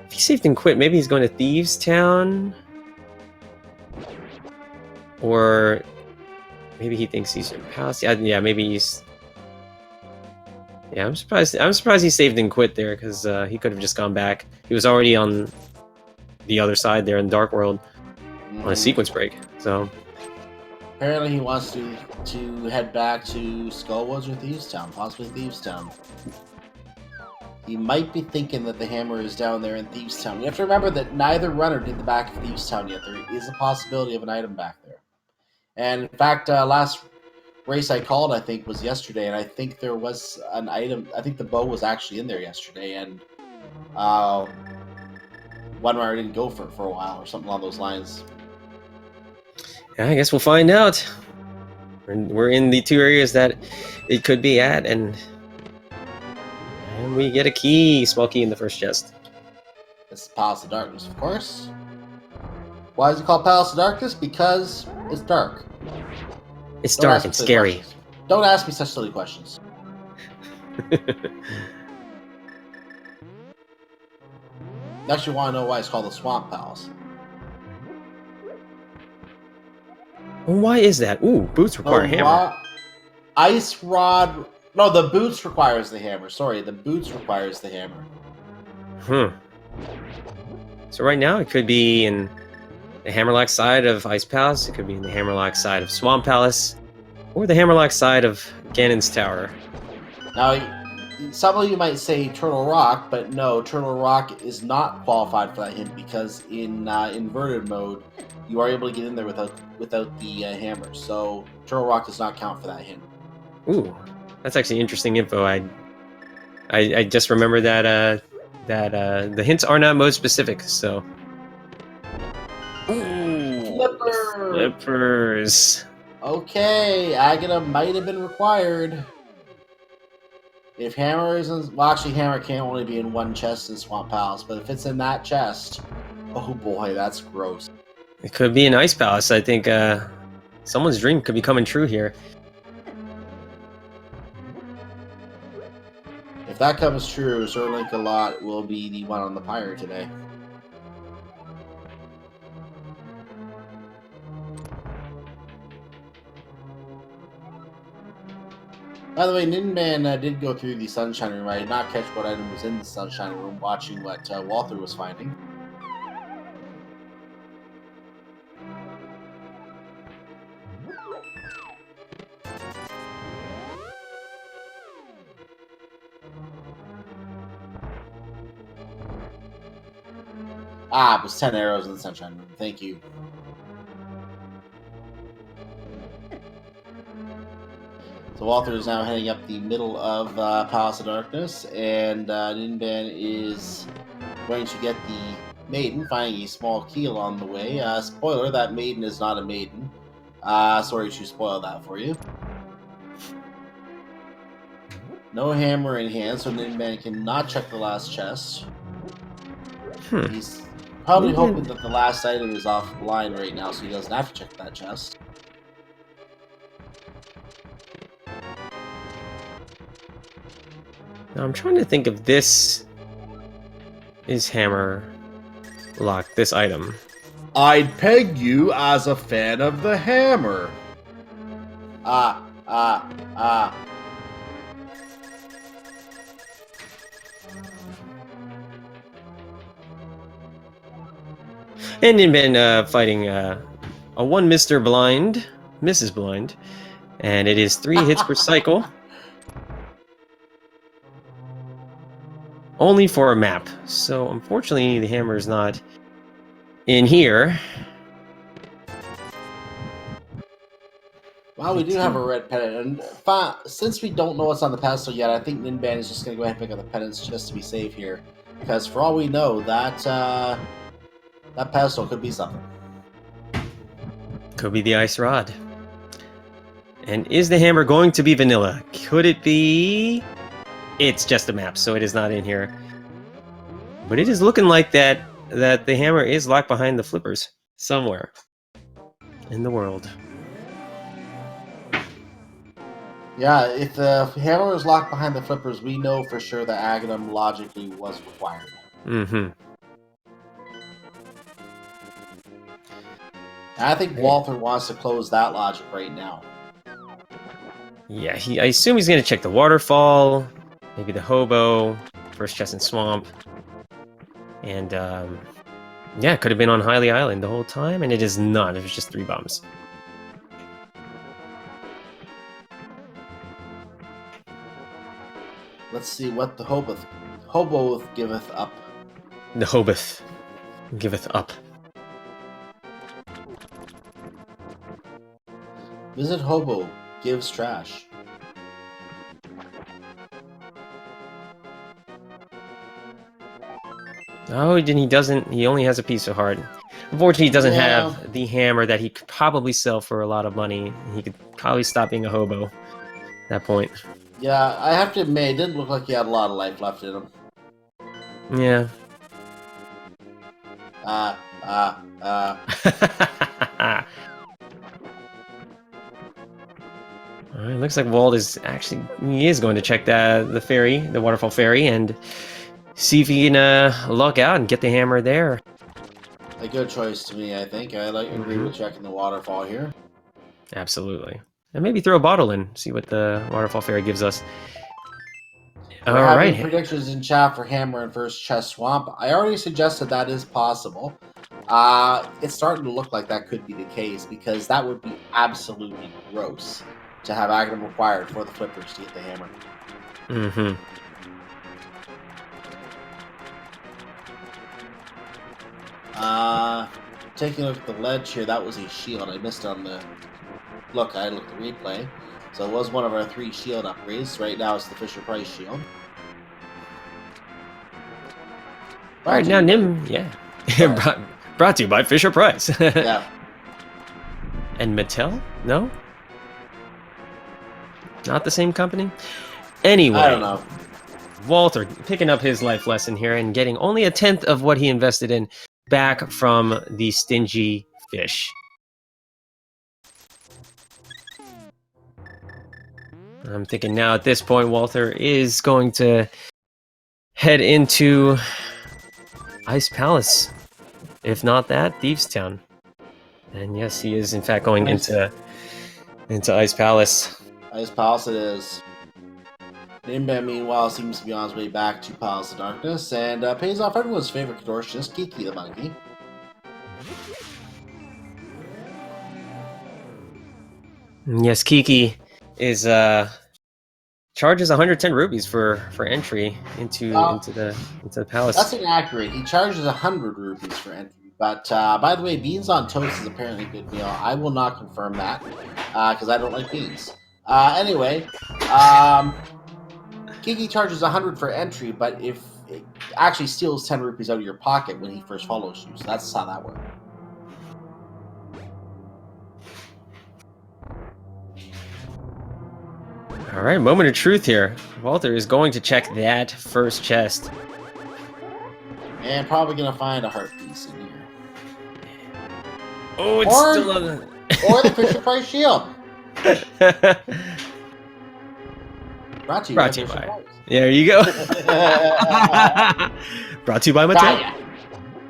If he saved and quit, maybe he's going to Thieves Town, or maybe he thinks he's in Palace. Yeah, maybe he's. Yeah, I'm surprised. I'm surprised he saved and quit there, because he could have just gone back. He was already on the other side there in Dark World on a sequence break. So apparently, he wants to head back to Skullwoods or Thieves Town, possibly Thieves Town. He might be thinking that the hammer is down there in Thieves Town. You have to remember that neither runner did the back of Thieves Town yet. There is a possibility of an item back there. And in fact, last race I called, I think, was yesterday, and I think there was an item. I think the bow was actually in there yesterday, and one runner didn't go for it for a while or something along those lines. yeah, I guess we'll find out. We're in the two areas that it could be at, and we get a key, small key in the first chest. It's Palace of Darkness, of course. Why is it called Palace of Darkness? Because it's dark. It's Don't dark ask me and silly scary. questions. Don't ask me such silly questions. Next, you want to know why it's called the Swamp Palace. Why is that? Ooh, boots require hammer. Ice rod. No, the boots requires the hammer. Sorry, the boots requires the hammer. So right now it could be in the Hammerlock side of Ice Palace. It could be in the Hammerlock side of Swamp Palace, or the Hammerlock side of Ganon's Tower. Now, some of you might say Turtle Rock, but no, Turtle Rock is not qualified for that hint because in inverted mode, you are able to get in there without the hammer. So Turtle Rock does not count for that hint. Ooh, that's actually interesting info. I I just remember that the hints are not mode specific. So, ooh, Flipper! flippers. Okay, Agata might have been required. If Hammer isn't... Well, actually, Hammer can't only be in one chest in Swamp Palace, but if it's in that chest... Oh boy, that's gross. It could be an ice palace. I think someone's dream could be coming true here. If that comes true, Sir Link-a-Lot will be the one on the pyre today. By the way, Ninban did go through the Sunshine Room. I did not catch what item was in the Sunshine Room, watching what Walther was finding. Ah, it was 10 arrows in the Sunshine Room. Thank you. So Walther is now heading up the middle of Palace of Darkness, and Ninban is going to get the maiden, finding a small key along the way. Spoiler, that maiden is not a maiden. Sorry to spoil that for you. No hammer in hand, so Ninban cannot check the last chest. He's probably hoping that the last item is offline right now, so he doesn't have to check that chest. Now I'm trying to think if this is hammer lock, this item. I'd peg you as a fan of the hammer. And Ninban fighting a one Mr. Blind, Mrs. Blind, and it is 3 hits per cycle. Only for a map. So unfortunately the hammer is not in here. Well, we do have a red pennant, and since we don't know what's on the pedestal yet, I think Ninban is just going to go ahead and pick up the pennants just to be safe here. Because for all we know, that pedestal could be something. Could be the ice rod. And is the hammer going to be vanilla? Could it be? It's just a map, so it is not in here. But it is looking like that the hammer is locked behind the flippers somewhere in the world. Yeah, if the hammer is locked behind the flippers, we know for sure that Aghanim logically was required. Mm-hmm. I think Walther wants to close that logic right now. Yeah, I assume he's going to check the waterfall, maybe the hobo, first chest in swamp. And, yeah, it could have been on Hylia Island the whole time, and it is not. It was just 3 bombs. Let's see what the hobo giveth up. The hobeth giveth up. Visit hobo, gives trash. Oh, he doesn't. He only has a piece of heart. Unfortunately, he doesn't have the hammer that he could probably sell for a lot of money. He could probably stop being a hobo at that point. Yeah, I have to admit, it didn't look like he had a lot of life left in him. Yeah. Alright, looks like Walt is going to check the ferry, the waterfall ferry, and see if he can luck out and get the hammer there. A good choice to me, I think. I agree with checking the waterfall here. Absolutely. And maybe throw a bottle in, see what the waterfall ferry gives us. We're having predictions in chat for hammer and first chest swamp. I already suggested that is possible. It's starting to look like that could be the case, because that would be absolutely gross to have Aghanim required for the flippers to get the hammer. Mm-hmm. Taking a look at the ledge here, that was a shield. I missed on the look. I looked at the replay. So it was one of our 3 shield upgrades. Right now it's the Fisher-Price shield. All right, now Nim, yeah. brought to you by Fisher Price. Yeah. And Mattel? No? Not the same company? Anyway. I don't know. Walter picking up his life lesson here and getting only 1/10 of what he invested in back from the stingy fish. I'm thinking now at this point, Walter is going to head into Ice Palace. If not that, Thieves Town. And yes, he is in fact going into Ice Palace. Ice Palace it is. Ninban, meanwhile, seems to be on his way back to Palace of Darkness and pays off everyone's favorite contortionist, Kiki the monkey. Yes, Kiki is charges 110 rupees for entry into the palace. That's inaccurate. He charges 100 rupees for entry. But by the way, beans on toast is apparently a good meal. I will not confirm that because I don't like beans. Anyway, Kiki charges 100 for entry, but if it actually steals 10 rupees out of your pocket when he first follows you, so that's how that works. All right, moment of truth here. Walter is going to check that first chest. And probably going to find a heart piece in here. Oh, it's still on or the Fisher Price shield. Brought to you by. There you go. Brought to you by Mattel.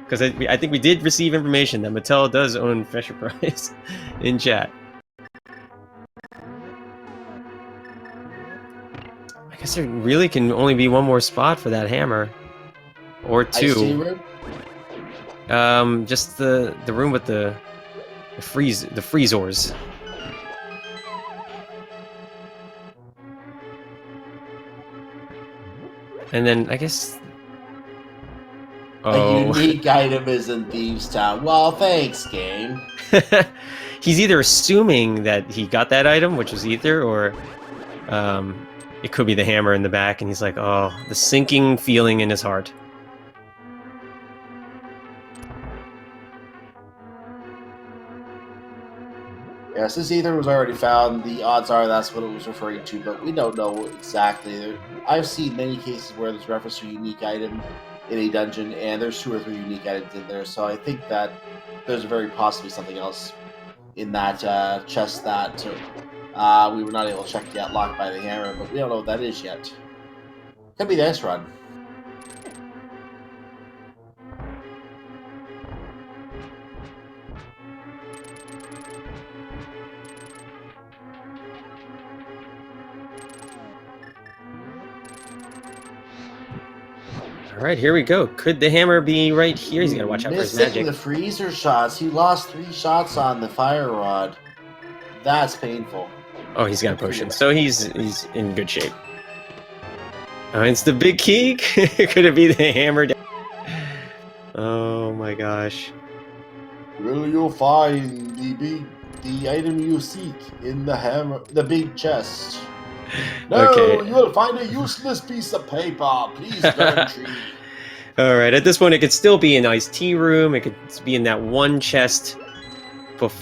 Because I think we did receive information that Mattel does own Fisher Price in chat. I guess there really can only be one more spot for that hammer, or two. Just the room with the freezers. And then I guess a unique item is in Thieves Town. Well, thanks, game. He's either assuming that he got that item, which was ether, or it could be the hammer in the back, and he's like, oh, the sinking feeling in his heart. Yes, this ether was already found. The odds are that's what it was referring to, but we don't know exactly. I've seen many cases where there's reference to a unique item in a dungeon, and there's 2 or 3 unique items in there, so I think that there's very possibly something else in that chest that we were not able to check yet, locked by the hammer, but we don't know what that is yet. Could be the ice run. All right, here we go. Could the hammer be right here? He's got to watch out for his magic. The freezer shots. He lost 3 shots on the fire rod. That's painful. Oh, he's got a potion, so he's in good shape. Oh, it's the big key. Could it be the hammer? Oh my gosh! Will you find the item you seek in the hammer, the big chest? No, okay. You will find a useless piece of paper. Please don't treat. All right. At this point, it could still be an iced tea room. It could be in that one chest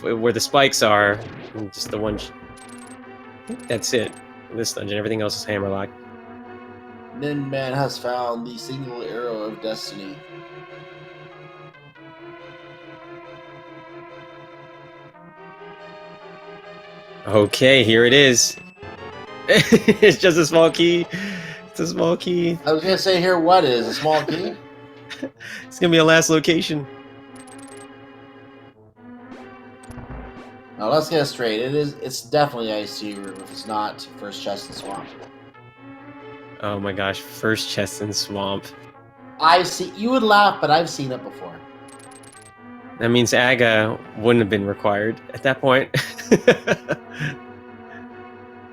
where the spikes are. Just the one. I think that's it. In this dungeon, everything else is hammerlock. Ninban has found the single arrow of destiny. Okay, here it is. It's just a small key. It's a small key. I was gonna say here, what is a small key? It's gonna be a last location. Now let's get it straight. It's definitely Ice Tea Room if it's not First Chest and Swamp. Oh my gosh, First Chest and Swamp. You would laugh, but I've seen it before. That means Aga wouldn't have been required at that point.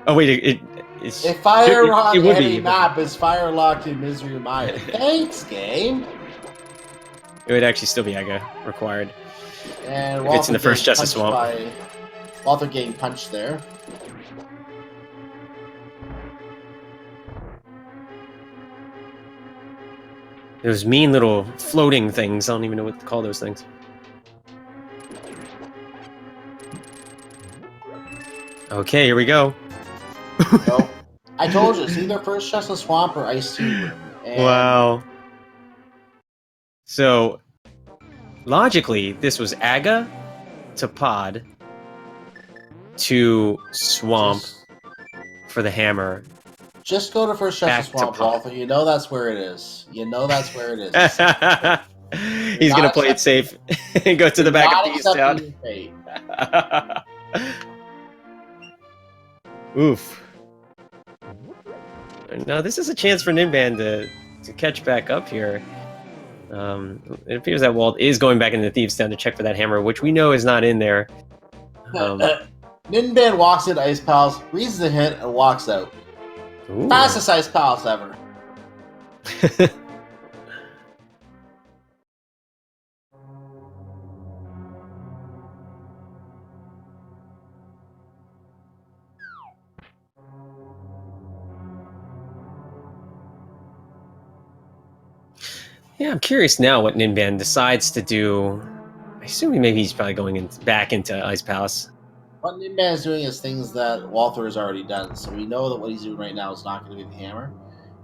Oh wait, it's if Fire on any map is fire locked in Misery Mire. Thanks, game. It would actually still be Aga required. And if it's in the First Chest and Swamp. Walther getting punched there. Those mean little floating things. I don't even know what to call those things. Okay, here we go. So, I told you, it's either first chest of swamp or ice tea room. And Wow. So, logically, this was Aga to Pod to Swamp for the hammer. Just go to first chest Back of to swamp, Pod. Walther. You know that's where it is. You know that's where it is. He's going to play it safe and go to the back of Thieves Town. Oof. Now, this is a chance for Ninban to catch back up here. It appears that Walt is going back into Thieves Town to check for that hammer, which we know is not in there. Ninban walks into Ice Palace, reads the hint, and walks out. Ooh. Fastest Ice Palace ever. Yeah, I'm curious now what Ninban decides to do. I assume maybe he's probably going back into Ice Palace. What Ninban is doing is things that Walther has already done, so we know that what he's doing right now is not going to be the hammer.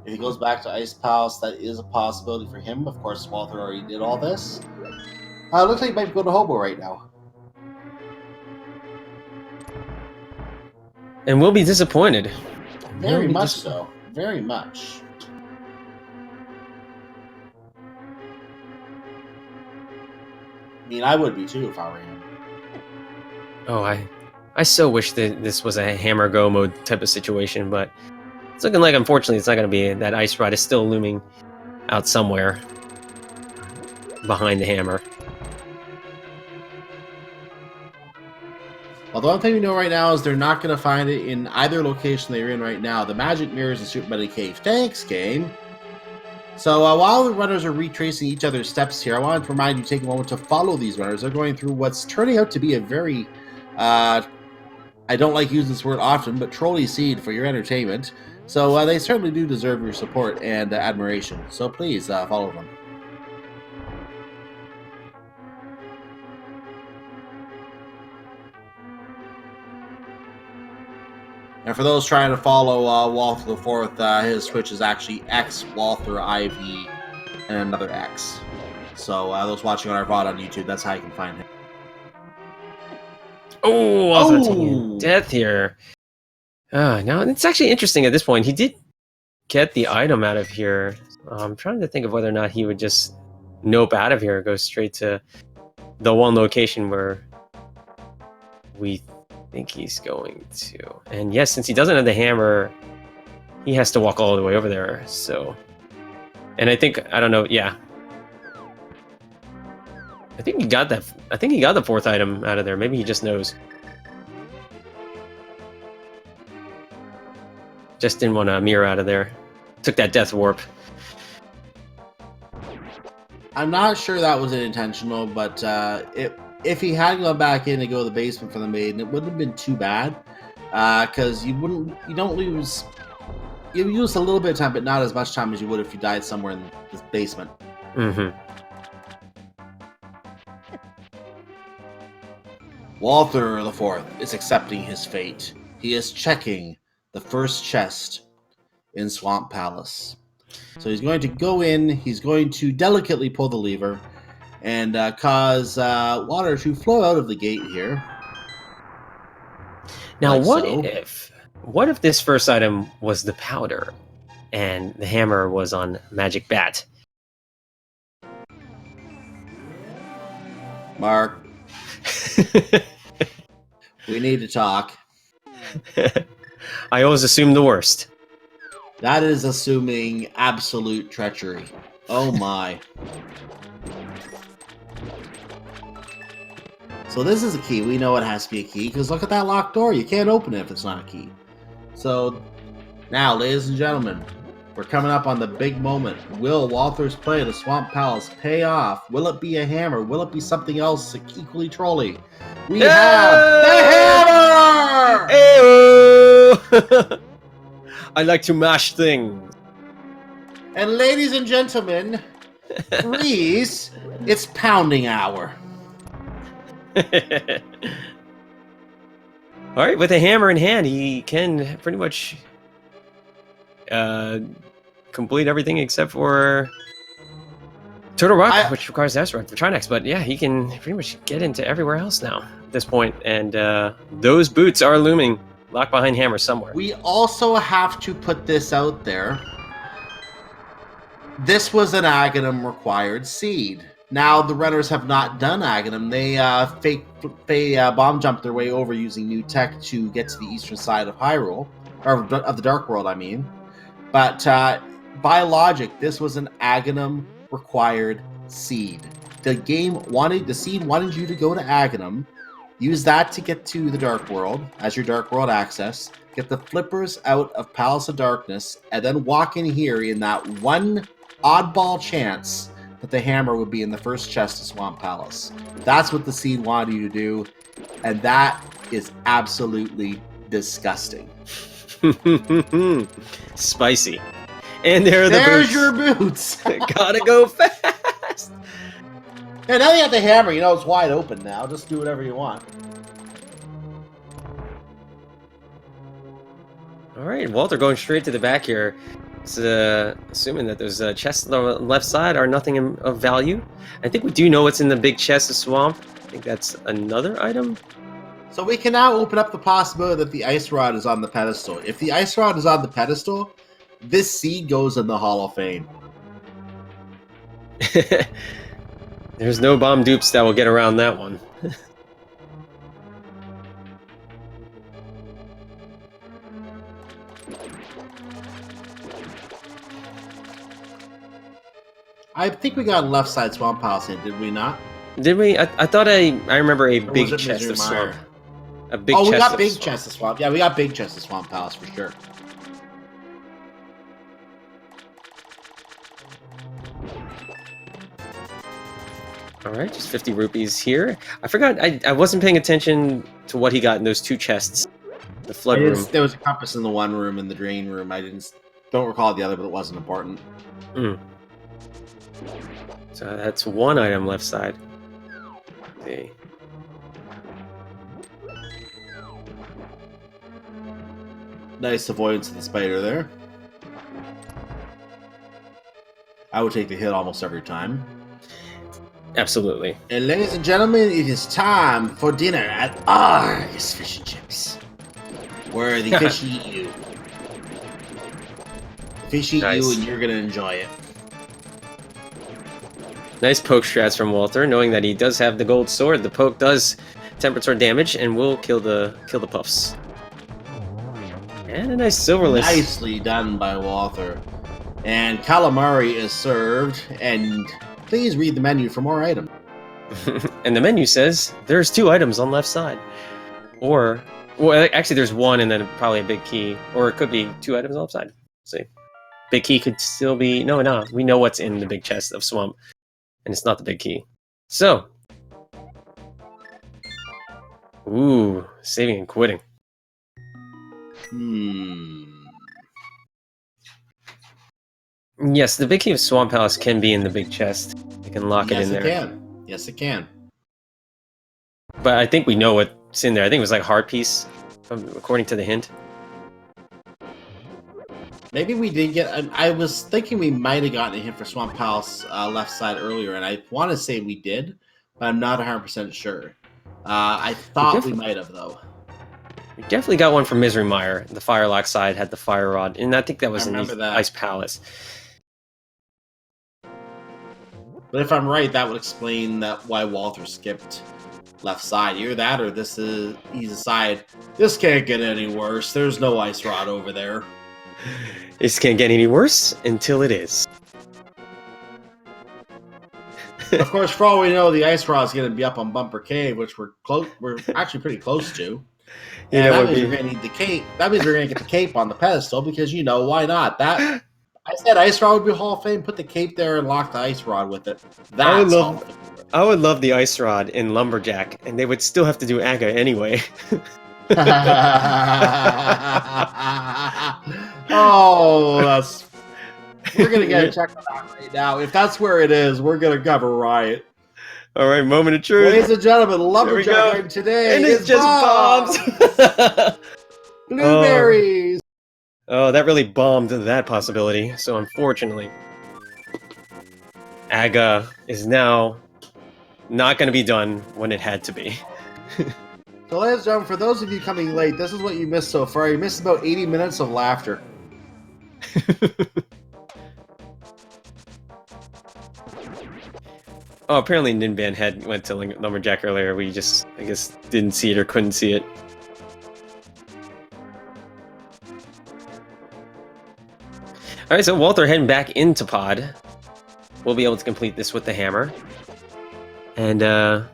If he goes back to Ice Palace, that is a possibility for him. Of course, Walther already did all this. Looks like he might go to Hobo right now. And we'll be disappointed. Very much so. Very much. I mean, I would be too if I were him. Oh, I so wish that this was a hammer go mode type of situation, but it's looking like, unfortunately, it's not going to be. That ice rod is still looming out somewhere behind the hammer. Well, the one thing we know right now is they're not going to find it in either location they're in right now. The magic mirrors in Super Metal Cave. Thanks, game. So while the runners are retracing each other's steps here, I wanted to remind you to take a moment to follow these runners. They're going through what's turning out to be a very, I don't like using this word often, but trolly seed for your entertainment. So they certainly do deserve your support and admiration. So please follow them. And for those trying to follow Walther the Fourth, his Twitch is actually xWaltherIV and another X. So those watching on our VOD on YouTube, that's how you can find him. Oh, Walther taking death here. Now it's actually interesting at this point. He did get the item out of here. I'm trying to think of whether or not he would just nope out of here, go straight to the one location where we think he's going to. And yes, since he doesn't have the hammer, he has to walk all the way over there. So, and I don't know. Yeah, I think he got that. I think he got the fourth item out of there. Maybe he just knows. Just didn't want to mirror out of there. Took that death warp. I'm not sure that was intentional, but if he had gone back in to go to the basement for the maiden, it wouldn't have been too bad. Because you lose a little bit of time, but not as much time as you would if you died somewhere in this basement. Mm-hmm. Walther the Fourth is accepting his fate. He is checking the first chest in Swamp Palace. So he's going to go in, he's going to delicately pull the lever and cause water to flow out of the gate here. Now, what if this first item was the powder and the hammer was on Magic Bat? Mark, we need to talk. I always assume the worst. That is assuming absolute treachery. Oh my. So this is a key. We know it has to be a key, because look at that locked door. You can't open it if it's not a key. So now, ladies and gentlemen, we're coming up on the big moment. Will Walther's play of the Swamp Palace pay off? Will it be a hammer? Will it be something else equally trolly? We have the hammer! Ew! I like to mash things. And ladies and gentlemen, Reese, it's pounding hour. All right, with a hammer in hand, he can pretty much complete everything except for Turtle Rock, which requires Asteroid for Trinex. But yeah, he can pretty much get into everywhere else now at this point. And those boots are looming, locked behind hammer somewhere. We also have to put this out there. This was an Aghanim required seed. Now the runners have not done Aghanim. They bomb jumped their way over using new tech to get to the eastern side of Hyrule, or of the Dark World, I mean. But by logic, this was an Aghanim required seed. The seed wanted you to go to Aghanim, use that to get to the Dark World as your Dark World access, get the flippers out of Palace of Darkness, and then walk in here in that one oddball chance that the hammer would be in the first chest of Swamp Palace. That's what the seed wanted you to do, and that is absolutely disgusting. Spicy. And there's your boots. Gotta go fast. And now you have the hammer. You know it's wide open now. Just do whatever you want. All right, Walter going straight to the back here. So, assuming that those chests on the left side are nothing of value. I think we do know what's in the big chest of Swamp. I think that's another item. So we can now open up the possibility that the Ice Rod is on the pedestal. If the Ice Rod is on the pedestal, this seed goes in the Hall of Fame. There's no bomb dupes that will get around that one. I think we got a left side Swamp Palace in, did we not? Did we? I thought I remember a big chest of Swamp. A big chest we got of big Swamp. chest of Swamp. Yeah, we got big chest of Swamp Palace for sure. All right, just 50 rupees here. I forgot, I wasn't paying attention to what he got in those two chests. The flood room. There was a compass in the one room and the drain room. I don't recall the other, but it wasn't important. Mm. So that's one item left side. Let's see. Nice avoidance of the spider there. I would take the hit almost every time. Absolutely. And ladies and gentlemen, it is time for dinner at Argus Fish and Chips, where the fish eat you. The fish eat you, and you're gonna enjoy it. Nice poke strats from Walter, knowing that he does have the gold sword. The poke does temperature damage and will kill the puffs. And a nice silverless. Nicely done by Walther. And calamari is served, and please read the menu for more items. And the menu says there's 2 items on left side. Or, well, actually there's 1 and then probably a big key. Or it could be 2 items on the left side. Let's see. Big key could still be... No, we know what's in the big chest of Swamp. And it's not the big key. So. Ooh, saving and quitting. Yes, the big key of Swamp Palace can be in the big chest. You can lock it in there. Yes, it can. But I think we know what's in there. I think it was like heart piece, according to the hint. Maybe we did get... I was thinking we might have gotten a hint for Swamp Palace left side earlier, and I want to say we did, but I'm not 100% sure. I thought we might have, though. We definitely got one from Misery Mire. The Firelock side had the Fire Rod, and I think that was in the Ice Palace. But if I'm right, that would explain why Walther skipped left side. Either that or he's aside. This can't get any worse. There's no Ice Rod over there. This can't get any worse until it is. Of course, for all we know, the Ice Rod is going to be up on Bumper Cave, which we're actually pretty close to. And that means we're going to need the cape. That means we're going to get the cape on the pedestal because, why not? I said Ice Rod would be Hall of Fame. Put the cape there and lock the Ice Rod with it. I would love the Ice Rod in Lumberjack, and they would still have to do Aga anyway. Oh, that's We're gonna get a check on that right now. If that's where it is, we're gonna have a riot. All right, moment of truth. Ladies and gentlemen, There we lumberjack go. item today And is it's just bombs. Blueberries. Oh, that really bombed that possibility. So unfortunately, Aga is now not going to be done when it had to be. So, ladies and gentlemen, for those of you coming late, this is what you missed so far. You missed about 80 minutes of laughter. Oh, apparently Ninban went to Lumberjack earlier. We just, I guess, didn't see it or couldn't see it. Alright, so Walther heading back into Pod. We'll be able to complete this with the hammer. And,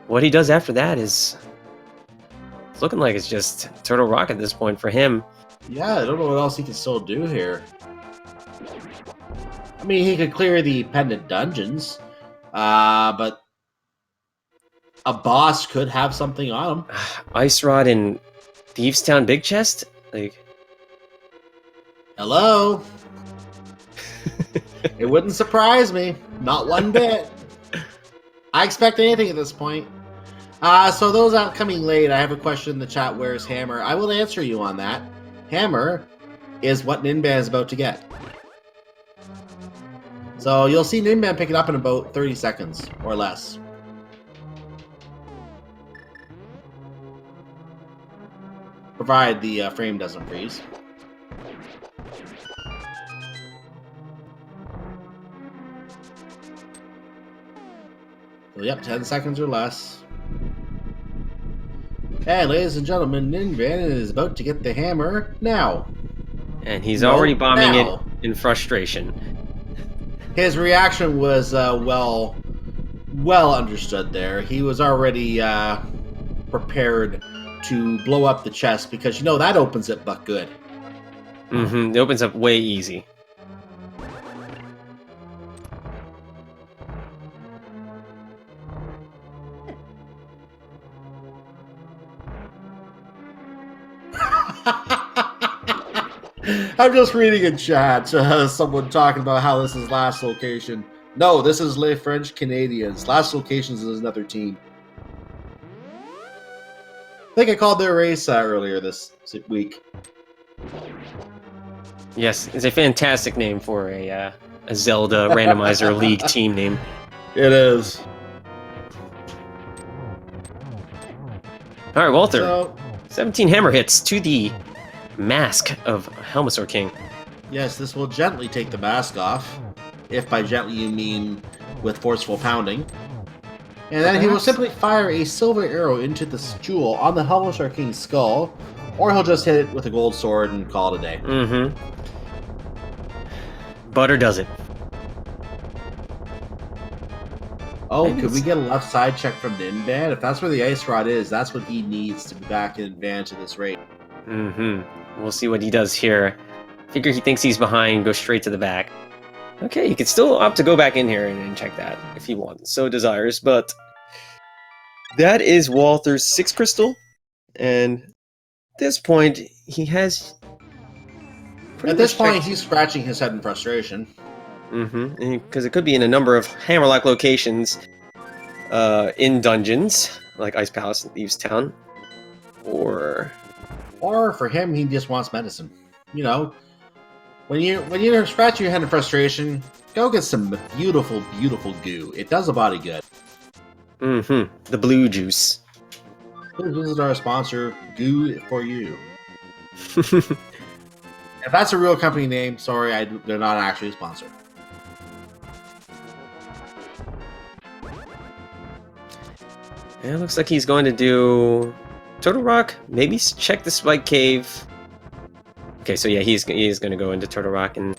what he does after that is... It's looking like it's just Turtle Rock at this point for him. Yeah, I don't know what else he can still do here. I mean, he could clear the pendant dungeons, but a boss could have something on him. Ice Rod and Thieves Town Big Chest? Like... Hello? It wouldn't surprise me. Not one bit. I expect anything at this point. So those out coming late, I have a question in the chat. Where's Hammer? I will answer you on that. Hammer is what Ninban is about to get. So you'll see Ninban pick it up in about 30 seconds or less. Provided the frame doesn't freeze. So, yep, 10 seconds or less. And ladies and gentlemen, Ninban is about to get the hammer now. And he's already bombing now. it in frustration. His reaction was well understood there. He was already prepared to blow up the chest because, you know, that opens it but good. Mm-hmm. It opens up way easy. I'm just reading in chat someone talking about how this is Last Location. No, this is Les French Canadians. Last Locations is another team. I think I called their race earlier this week. Yes, it's a fantastic name for a Zelda Randomizer League team name. It is. All right, Walther. So, 17 hammer hits to the mask of Helmasaur King. yes, this will gently take the mask off. If by gently you mean with forceful pounding. And then he will simply fire a silver arrow into the jewel on the Helmasaur King's skull, or he'll just hit it with a gold sword and call it a day. Mm-hmm. Butter does it. Oh, could we get a left side check from Ninban? If that's where the ice rod is, that's what he needs to be back in advantage of this race. Mm-hmm. We'll see what he does here. Figure he thinks he's behind, go straight to the back. Okay, he could still opt to go back in here and check that if he wants, so desires, but that is Walther's 6 crystal, and at this point, he has... At this point, he's scratching his head in frustration. Mm-hmm, because it could be in a number of Hammerlock locations in dungeons, like Ice Palace and Thieves Town, or for him, he just wants medicine. You know, when you're scratching your head in frustration, go get some beautiful, beautiful goo. It does a body good. Mm-hmm. The blue juice. This is our sponsor, Goo for You. If that's a real company name, sorry, they're not actually a sponsor. Yeah, it looks like he's going to do Turtle Rock. Maybe check the Spike Cave. Okay, so yeah, he's going to go into Turtle Rock and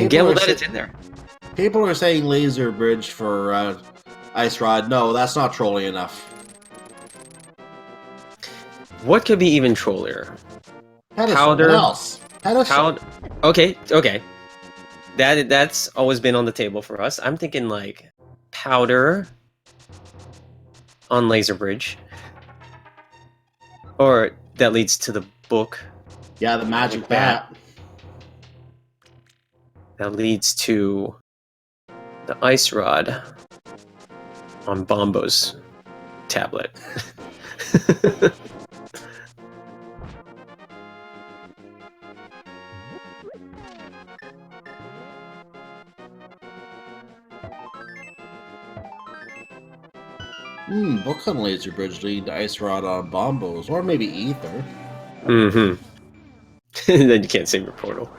gamble that it's in there. People are saying laser bridge for Ice Rod. No, that's not trolly enough. What could be even trollier? Powder. What else? Powder. Okay. That's always been on the table for us. I'm thinking like powder on Laser Bridge, or that leads to the book. Yeah, the magic bat. That leads to the ice rod on Bombo's tablet. What kind of laser bridge lead to ice rod on Bombos, or maybe ether? Then you can't save your portal.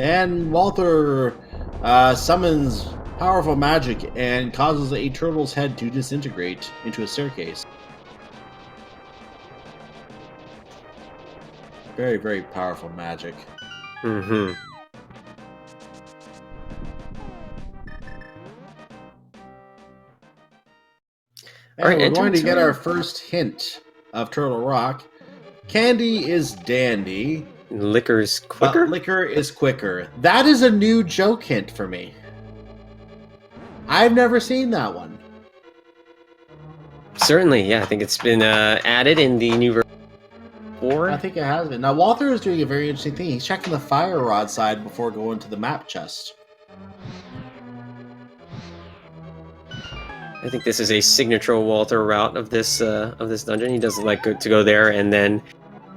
And Walther summons powerful magic and causes a turtle's head to disintegrate into a staircase. Very, very powerful magic. Mm-hmm. And All right, we're going to get our time. first hint of Turtle Rock. Candy is dandy. Liquor's quicker? But liquor is quicker. That is a new joke hint for me. I've never seen that one. Certainly, yeah. I think it's been added in the new version 4. I think it has been. Now, Walther is doing a very interesting thing. He's checking the fire rod side before going to the map chest. I think this is a signature Walther route of this dungeon. He doesn't like to go there and then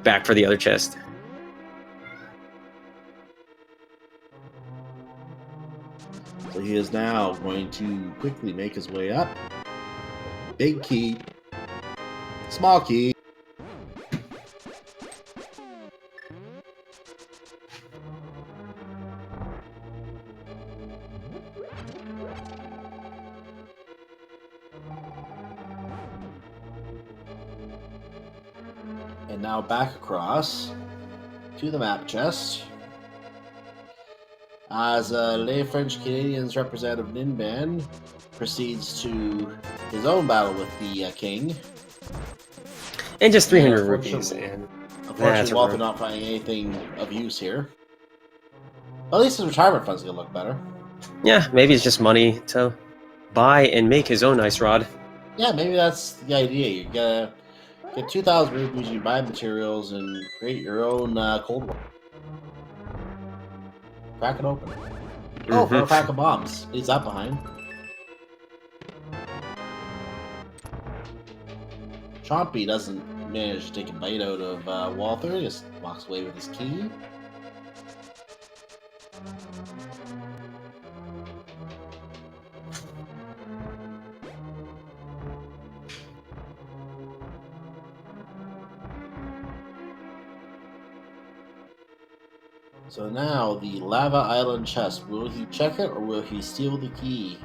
back for the other chest. So he is now going to quickly make his way up. Big key. Small key. And now back across to the map chest. As Les French Canadians representative Ninban proceeds to his own battle with the king. And just 300 rupees. And unfortunately, Walter not finding anything of use here. But at least his retirement fund's going to look better. Yeah, maybe it's just money to buy and make his own ice rod. Yeah, maybe that's the idea. You gotta get 2,000 rupees, you buy materials, and create your own cold war. Crack it open. Oh, for a pack of bombs. Leaves that behind. Chompy doesn't manage to take a bite out of Walther. He just walks away with his key. So now, the Lava Island chest. Will he check it, or will he steal the key?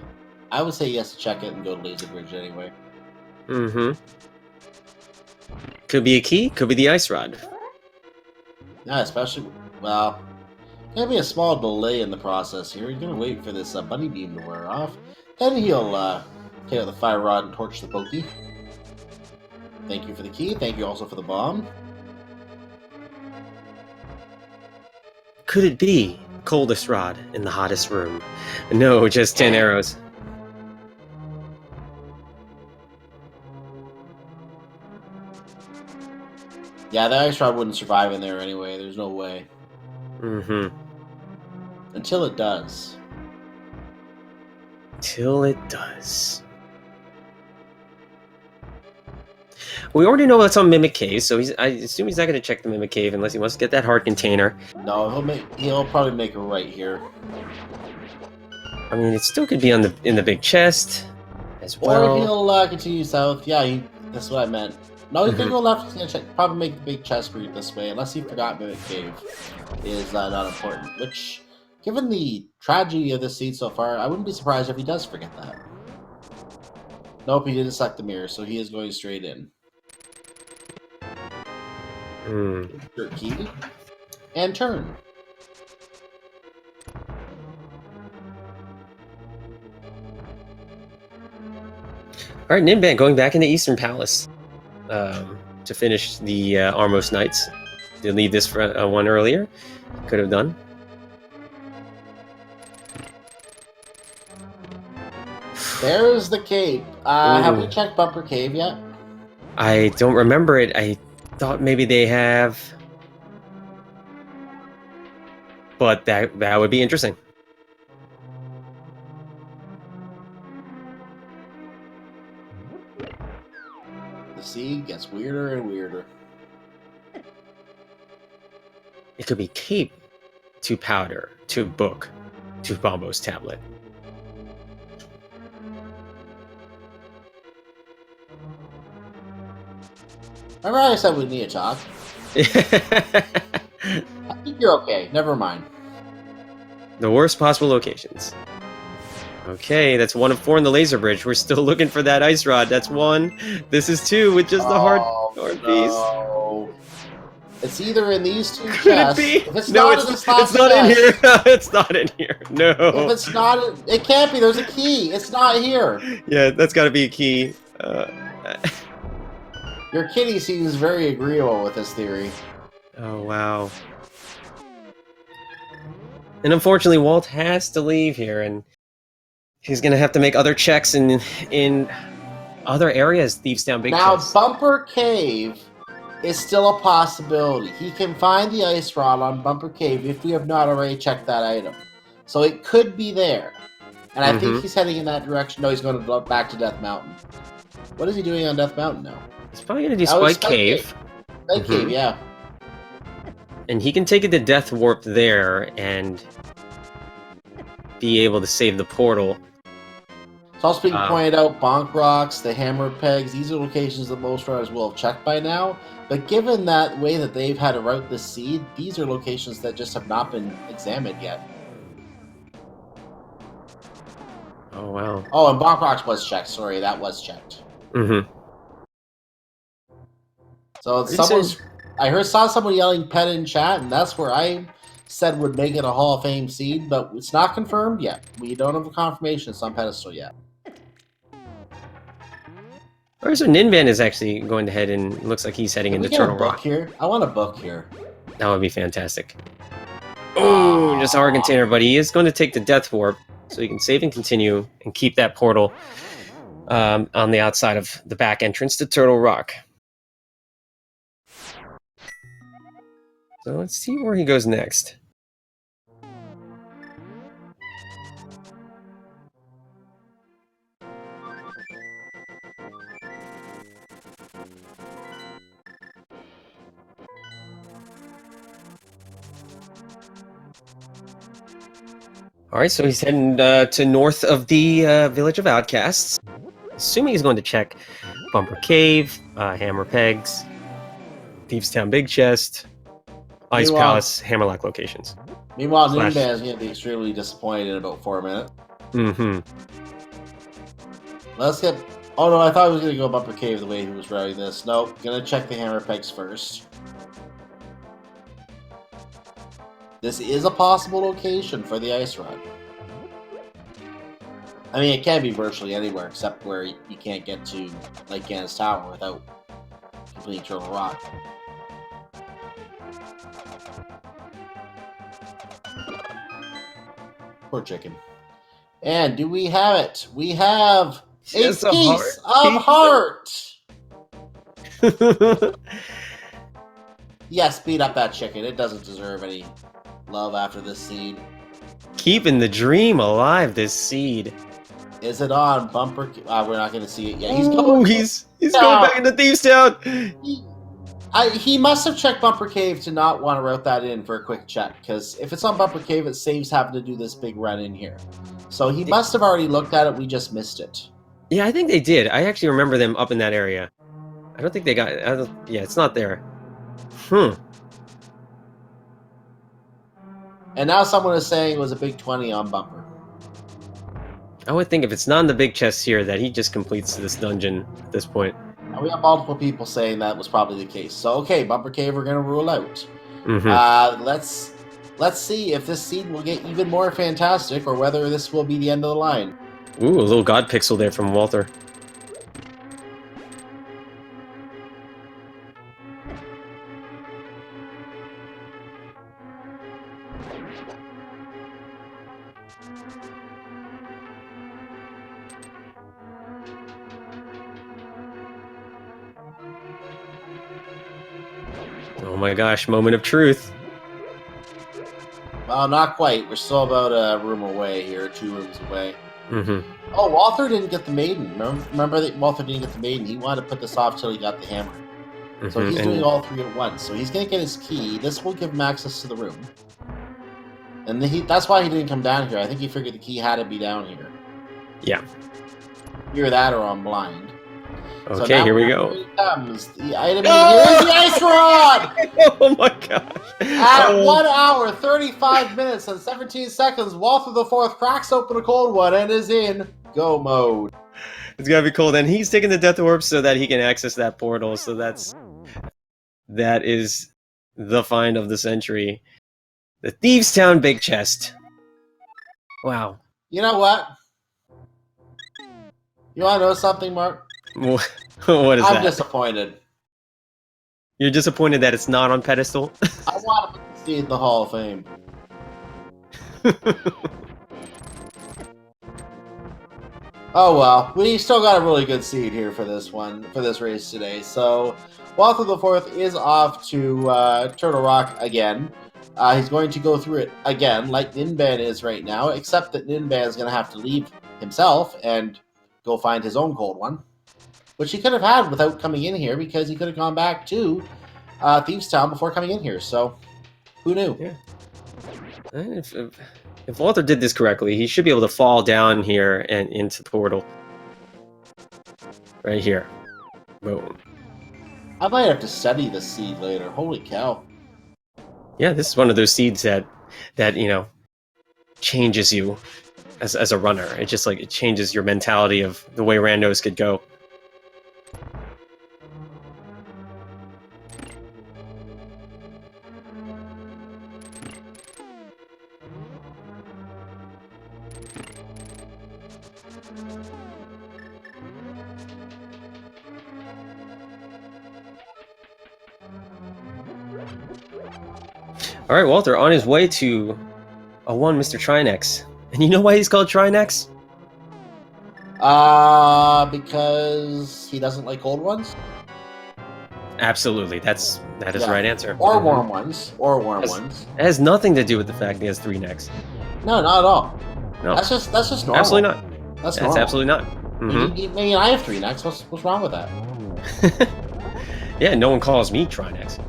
I would say he has to check it and go to Laser Bridge anyway. Could be a key, could be the ice rod. Yeah, especially, well, gonna be a small delay in the process here. He's gonna wait for this bunny beam to wear off. Then he'll take out the fire rod and torch the pokey. Thank you for the key. Thank you also for the bomb. Could it be coldest rod in the hottest room? No, just 10 arrows. Yeah, the ice rod wouldn't survive in there anyway. There's no way. Until it does. Till it does. We already know what's on Mimic Cave, so I assume he's not going to check the Mimic Cave unless he wants to get that hard container. No, he'll probably make it right here. I mean, it still could be in the big chest as well. Or he'll continue south. Yeah, that's what I meant. No, he's gonna go left. He's gonna probably make the big chest route this way, unless he forgot Mimic Cave is not important. Which, given the tragedy of this seed so far, I wouldn't be surprised if he does forget that. Nope, he didn't select the mirror, so he is going straight in. Insert key and turn. All right, Ninban going back into Eastern Palace to finish the Armos Knights. Did leave this for one earlier. Could have done. There's the cave. Have we checked Bumper Cave yet? I don't remember it. I thought maybe they have. but that would be interesting. The seed gets weirder and weirder. It could be cape to powder to book to Bombo's tablet. Remember I said we need to talk? I think you're okay. Never mind. The worst possible locations. Okay, that's 1 of 4 in the laser bridge. We're still looking for that ice rod. That's 1. This is 2 with just the hard piece. It's either in these 2 Could chests. it be? If it's No, not in this last it's not in here. chest, It's not in here. No. if it's not, it can't be. There's a key. It's not here. Yeah, that's got to be a key. Your kitty seems very agreeable with this theory. Oh, wow. And unfortunately, Walt has to leave here, and he's going to have to make other checks in other areas, Thieves Down Big Now, Chest. Bumper Cave is still a possibility. He can find the ice rod on Bumper Cave if we have not already checked that item. So it could be there. And I think he's heading in that direction. No, he's going to back to Death Mountain. What is he doing on Death Mountain now? He's probably going to do Spike Cave. Spike Cave, yeah. And he can take it to Death Warp there and be able to save the portal. It's also being pointed out, Bonk Rocks, the Hammer Pegs, these are locations that most runners will have checked by now. But given that way that they've had to route this seed, these are locations that just have not been examined yet. Oh, wow. Oh, and Bonk Rocks was checked. Sorry, that was checked. So saw someone yelling "pet" in chat, and that's where I said would make it a Hall of Fame seed, but it's not confirmed yet. We don't have a confirmation it's on pedestal yet. Alright, so Ninban is actually going to head and looks like he's heading into Turtle Rock. Here? I want a book here. That would be fantastic. Oh, just a hard container, but he is going to take the Death Warp, so he can save and continue and keep that portal on the outside of the back entrance to Turtle Rock. So let's see where he goes next. Alright, so he's heading to north of the Village of Outcasts. Assuming he's going to check Bumper Cave, Hammer Pegs, Thieves Town Big Chest, Ice Palace, Hammerlock locations. Meanwhile, Ninban is going to be extremely disappointed in about 4 minutes. Let's get... Oh no, I thought he was going to go Bumper Cave the way he was routing this. Nope, going to check the Hammer Pegs first. This is a possible location for the ice rod. I mean, it can be virtually anywhere except where you can't get to Lake Gannis Tower without completing Turtle Rock. Poor chicken. And do we have it? We have a piece of heart! Yes, beat up that chicken. It doesn't deserve any love after this seed. Keeping the dream alive, this seed. Is it on Bumper? We're not going to see it yet. He's going back into Thieves Town. He must have checked Bumper Cave to not want to route that in for a quick check, because if it's on Bumper Cave, it saves having to do this big run in here. So he must have already looked at it. We just missed it. Yeah, I think they did. I actually remember them up in that area. I don't think they got... yeah, it's not there. And now someone is saying it was a big 20 on Bumper. I would think if it's not in the big chest here that he just completes this dungeon at this point. And we have multiple people saying that was probably the case. So, okay, Bumper Cave we're going to rule out. Let's see if this seed will get even more fantastic or whether this will be the end of the line. Ooh, a little god pixel there from Walther. Oh my gosh, moment of truth. Well, Not quite. We're still about a room away here, 2 rooms away. Mm-hmm. Oh, Walther didn't get the maiden. Remember that Walther didn't get the maiden. He wanted to put this off till he got the hammer. So he's doing all 3 at once. So he's going to get his key. This will give him access to the room. And that's why he didn't come down here. I think he figured the key had to be down here. Yeah. Either that or I'm blind. Okay, here we go. Here comes the item. Here's the ice rod! Oh my gosh. At 1 hour, 35 minutes, and 17 seconds, Walther the Fourth cracks open a cold one and is in go mode. It's gotta be cold. And he's taking the death orb so that he can access that portal. So that is the find of the century. The Thieves' Town Big Chest. Wow. You know what? You want to know something, Mark? What is I'm that? disappointed. You're disappointed that it's not on pedestal? I want to put the seed in the Hall of Fame. Oh well, we still got a really good seed here for this race today. So, Walther the Fourth is off to Turtle Rock again. He's going to go through it again, like Ninban is right now, except that Ninban is going to have to leave himself and go find his own cold one, which he could have had without coming in here because he could have gone back to Thieves' Town before coming in here. So, who knew? Yeah. If Walther did this correctly, he should be able to fall down here and into the portal. Right here. Boom. I might have to study the seed later. Holy cow. Yeah, this is one of those seeds that changes you as a runner. It just it changes your mentality of the way randos could go. All right, Walther, on his way to a one Mr. Trinex. And you know why he's called Trinex? Because he doesn't like old ones? Absolutely, that is the right answer. Or warm ones. Or warm ones. It has nothing to do with the fact that he has 3 necks. No, not at all. No. That's just normal. Absolutely not. That's normal. Absolutely not. Mm-hmm. I have 3 necks. What's wrong with that? Yeah, no one calls me Trinex.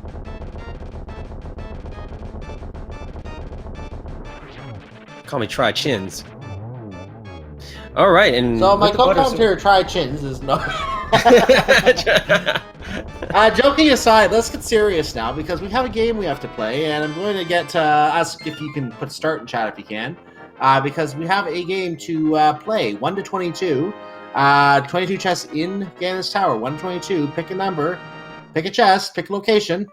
Call me Try Chins. All right, and so my co-commentator Try Chins is not. Joking aside, let's get serious now because we have a game we have to play, and I'm going to get ask if you can put start in chat if you can, because we have a game to play. 1 to 22, 22 chests in Ganon's Tower. 1 to 22. Pick a number, pick a chest, pick a location.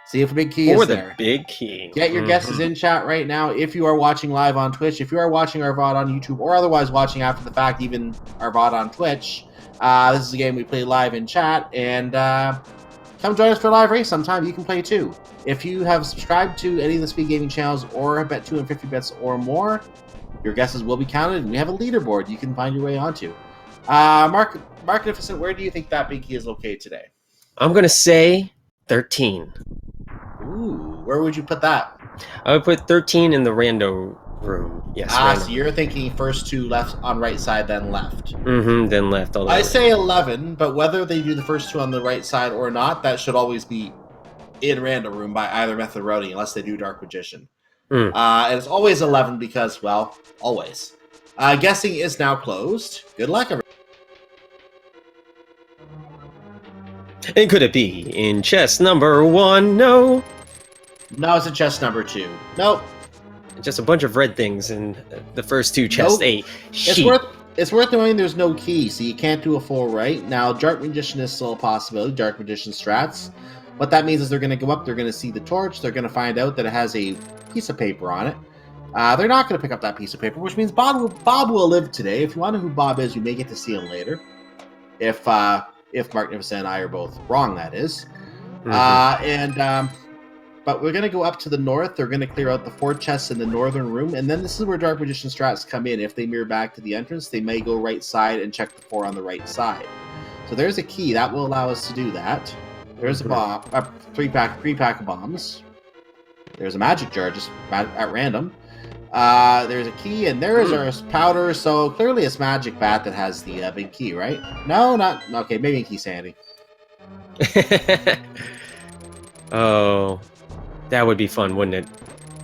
See if a big key is there. Big key. Get your guesses in chat right now. If you are watching live on Twitch, if you are watching our VOD on YouTube, or otherwise watching after the fact, even our VOD on Twitch, this is a game we play live in chat. And come join us for a live race sometime. You can play too. If you have subscribed to any of the Speed Gaming channels or have bet 250 bets or more, your guesses will be counted. And we have a leaderboard you can find your way onto. Magnificent, where do you think that big key is located today? I'm going to say 13. Ooh, where would you put that? I would put 13 in the rando room. Yes. So you're thinking first 2 left on right side, then left. Then left. I say 11, but whether they do the first 2 on the right side or not, that should always be in random room by either method of routing, unless they do Dark Magician. And it's always 11 because, well, always. Guessing is now closed. Good luck, everyone. And could it be in chest number 1? No. No, it's in chest number 2. Nope. Just a bunch of red things in the first 2 chests. Nope. It's worth knowing there's no key, so you can't do a full right. Now, Dark Magician is still a possibility. Dark Magician strats. What that means is they're going to go up, they're going to see the torch, they're going to find out that it has a piece of paper on it. They're not going to pick up that piece of paper, which means Bob will live today. If you want to know who Bob is, you may get to see him later. If Magnificent and I are both wrong, that is. But we're going to go up to the north. They're going to clear out the 4 chests in the northern room. And then this is where Dark Magician strats come in. If they mirror back to the entrance, they may go right side and check the 4 on the right side. So there's a key. That will allow us to do that. There's a bomb, 3-pack of bombs. There's a magic jar just at random. There's a key, and there's our powder. So clearly, it's magic bat that has the big key, right? No, not okay. Maybe key Sandy. Oh, that would be fun, wouldn't it?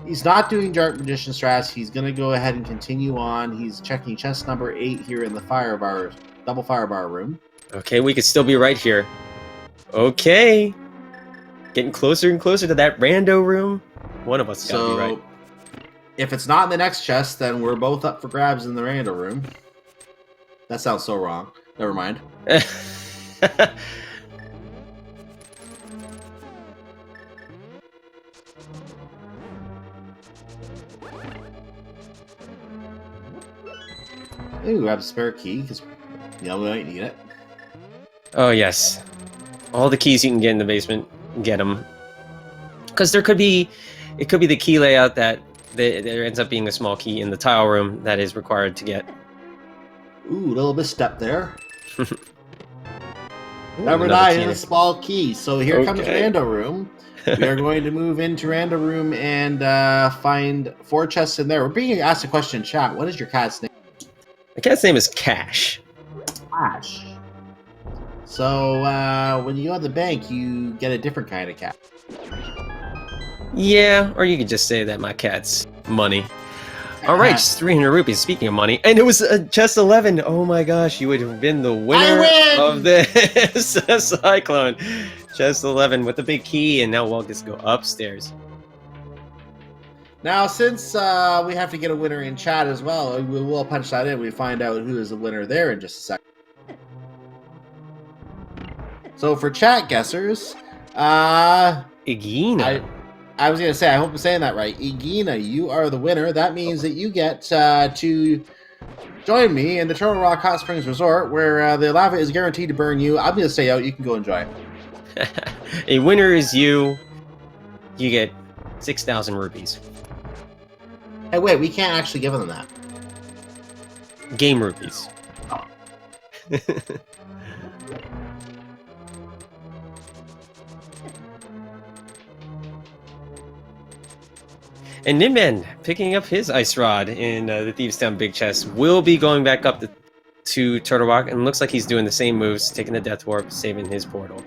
He's not doing Dark Magician strats. He's gonna go ahead and continue on. He's checking chest number 8 here in the double fire bar room. Okay, we could still be right here. Okay, getting closer and closer to that rando room. One of us gotta be right. If it's not in the next chest, then we're both up for grabs in the rando room. That sounds so wrong. Never mind. Ooh, grab a spare key, because we might need it. Oh, yes. All the keys you can get in the basement, get them. Because it could be the key layout that there ends up being a small key in the tile room that is required to get. Ooh, a little misstep there. Number 9 is a small key. So here comes Rando Room. We are going to move into Rando Room and find 4 chests in there. We're being asked a question in chat. What is your cat's name? My cat's name is Cash. Cash. So when you go to the bank, you get a different kind of cat. Yeah, or you could just say that my cat's money. All right, just 300 rupees. Speaking of money, and it was chest 11. Oh my gosh, you would have been the winner of this Cyclone. Chest 11 with the big key, and now Walt gets to go upstairs. Now, since we have to get a winner in chat as well, we will punch that in. We find out who is the winner there in just a second. So for chat guessers, Igina. I was going to say, I hope I'm saying that right. Igina, you are the winner. That means that you get to join me in the Turtle Rock Hot Springs Resort, where the lava is guaranteed to burn you. I'm going to stay out. You can go enjoy it. A winner is you. You get 6,000 rupees. Hey, wait, we can't actually give them that. Game rupees. Oh. And Ninban, picking up his ice rod in the Thieves' Town Big Chest, will be going back up to Turtle Rock, and looks like he's doing the same moves, taking the Death Warp, saving his portal.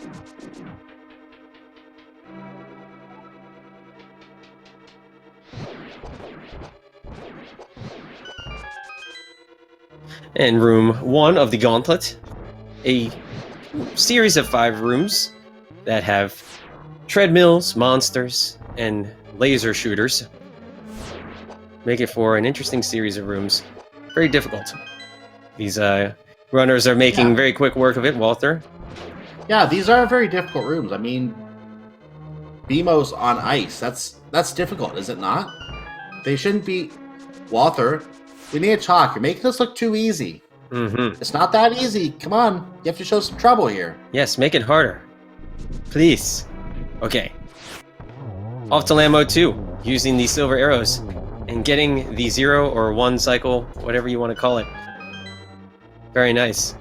And room 1 of the Gauntlet, a series of 5 rooms that have treadmills, monsters, and laser shooters. Make it for an interesting series of rooms. Very difficult. These runners are making very quick work of it, Walther. Yeah, these are very difficult rooms. I mean, BMO's on ice. That's difficult, is it not? They shouldn't be... Walther, we need to talk. You're making this look too easy. Mm-hmm. It's not that easy. Come on. You have to show some trouble here. Yes, make it harder. Please. Okay. Off to land mode 2, using the silver arrows, and getting the 0 or 1 cycle, whatever you want to call it. Very nice.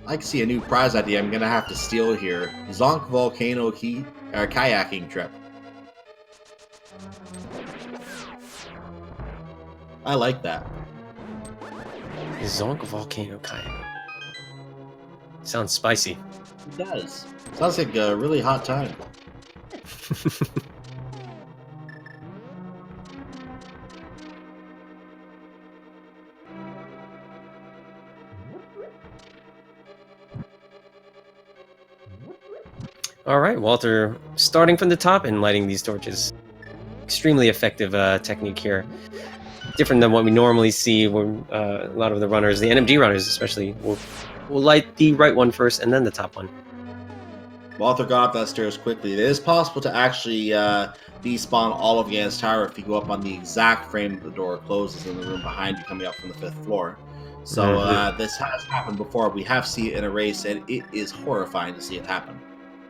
I can see a new prize idea I'm going to have to steal here. Zonk Volcano kayaking trip. I like that. Zonk Volcano kayak. Sounds spicy. It does. Sounds like a really hot time. All right, Walter, starting from the top and lighting these torches. Extremely effective technique here. Different than what we normally see when a lot of the runners, the NMG runners especially, will light the right one first and then the top one. Walther got up that stairs quickly. It is possible to actually despawn all of Gan's Tower if you go up on the exact frame that the door closes in the room behind you coming up from the 5th floor. So this has happened before. We have seen it in a race, and it is horrifying to see it happen.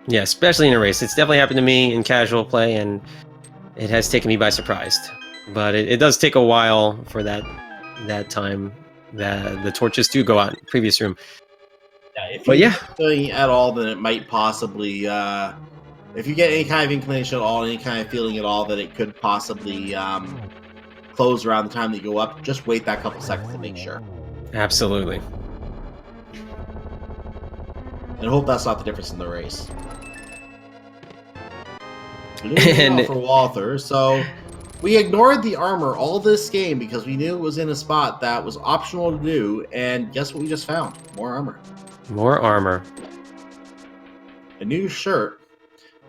Yeah, especially in a race. It's definitely happened to me in casual play, and it has taken me by surprise. But it does take a while for that time that the torches do go out in the previous room. Yeah, if But you yeah, get feeling at all, then it might possibly, if you get any kind of inclination at all, any kind of feeling at all that it could possibly close around the time that you go up, just wait that couple seconds to make sure. absolutely. And hope that's not the difference in the race. And For Walther, so we ignored the armor all this game because we knew it was in a spot that was optional to do, and guess what we just found? More armor. more armor. A new shirt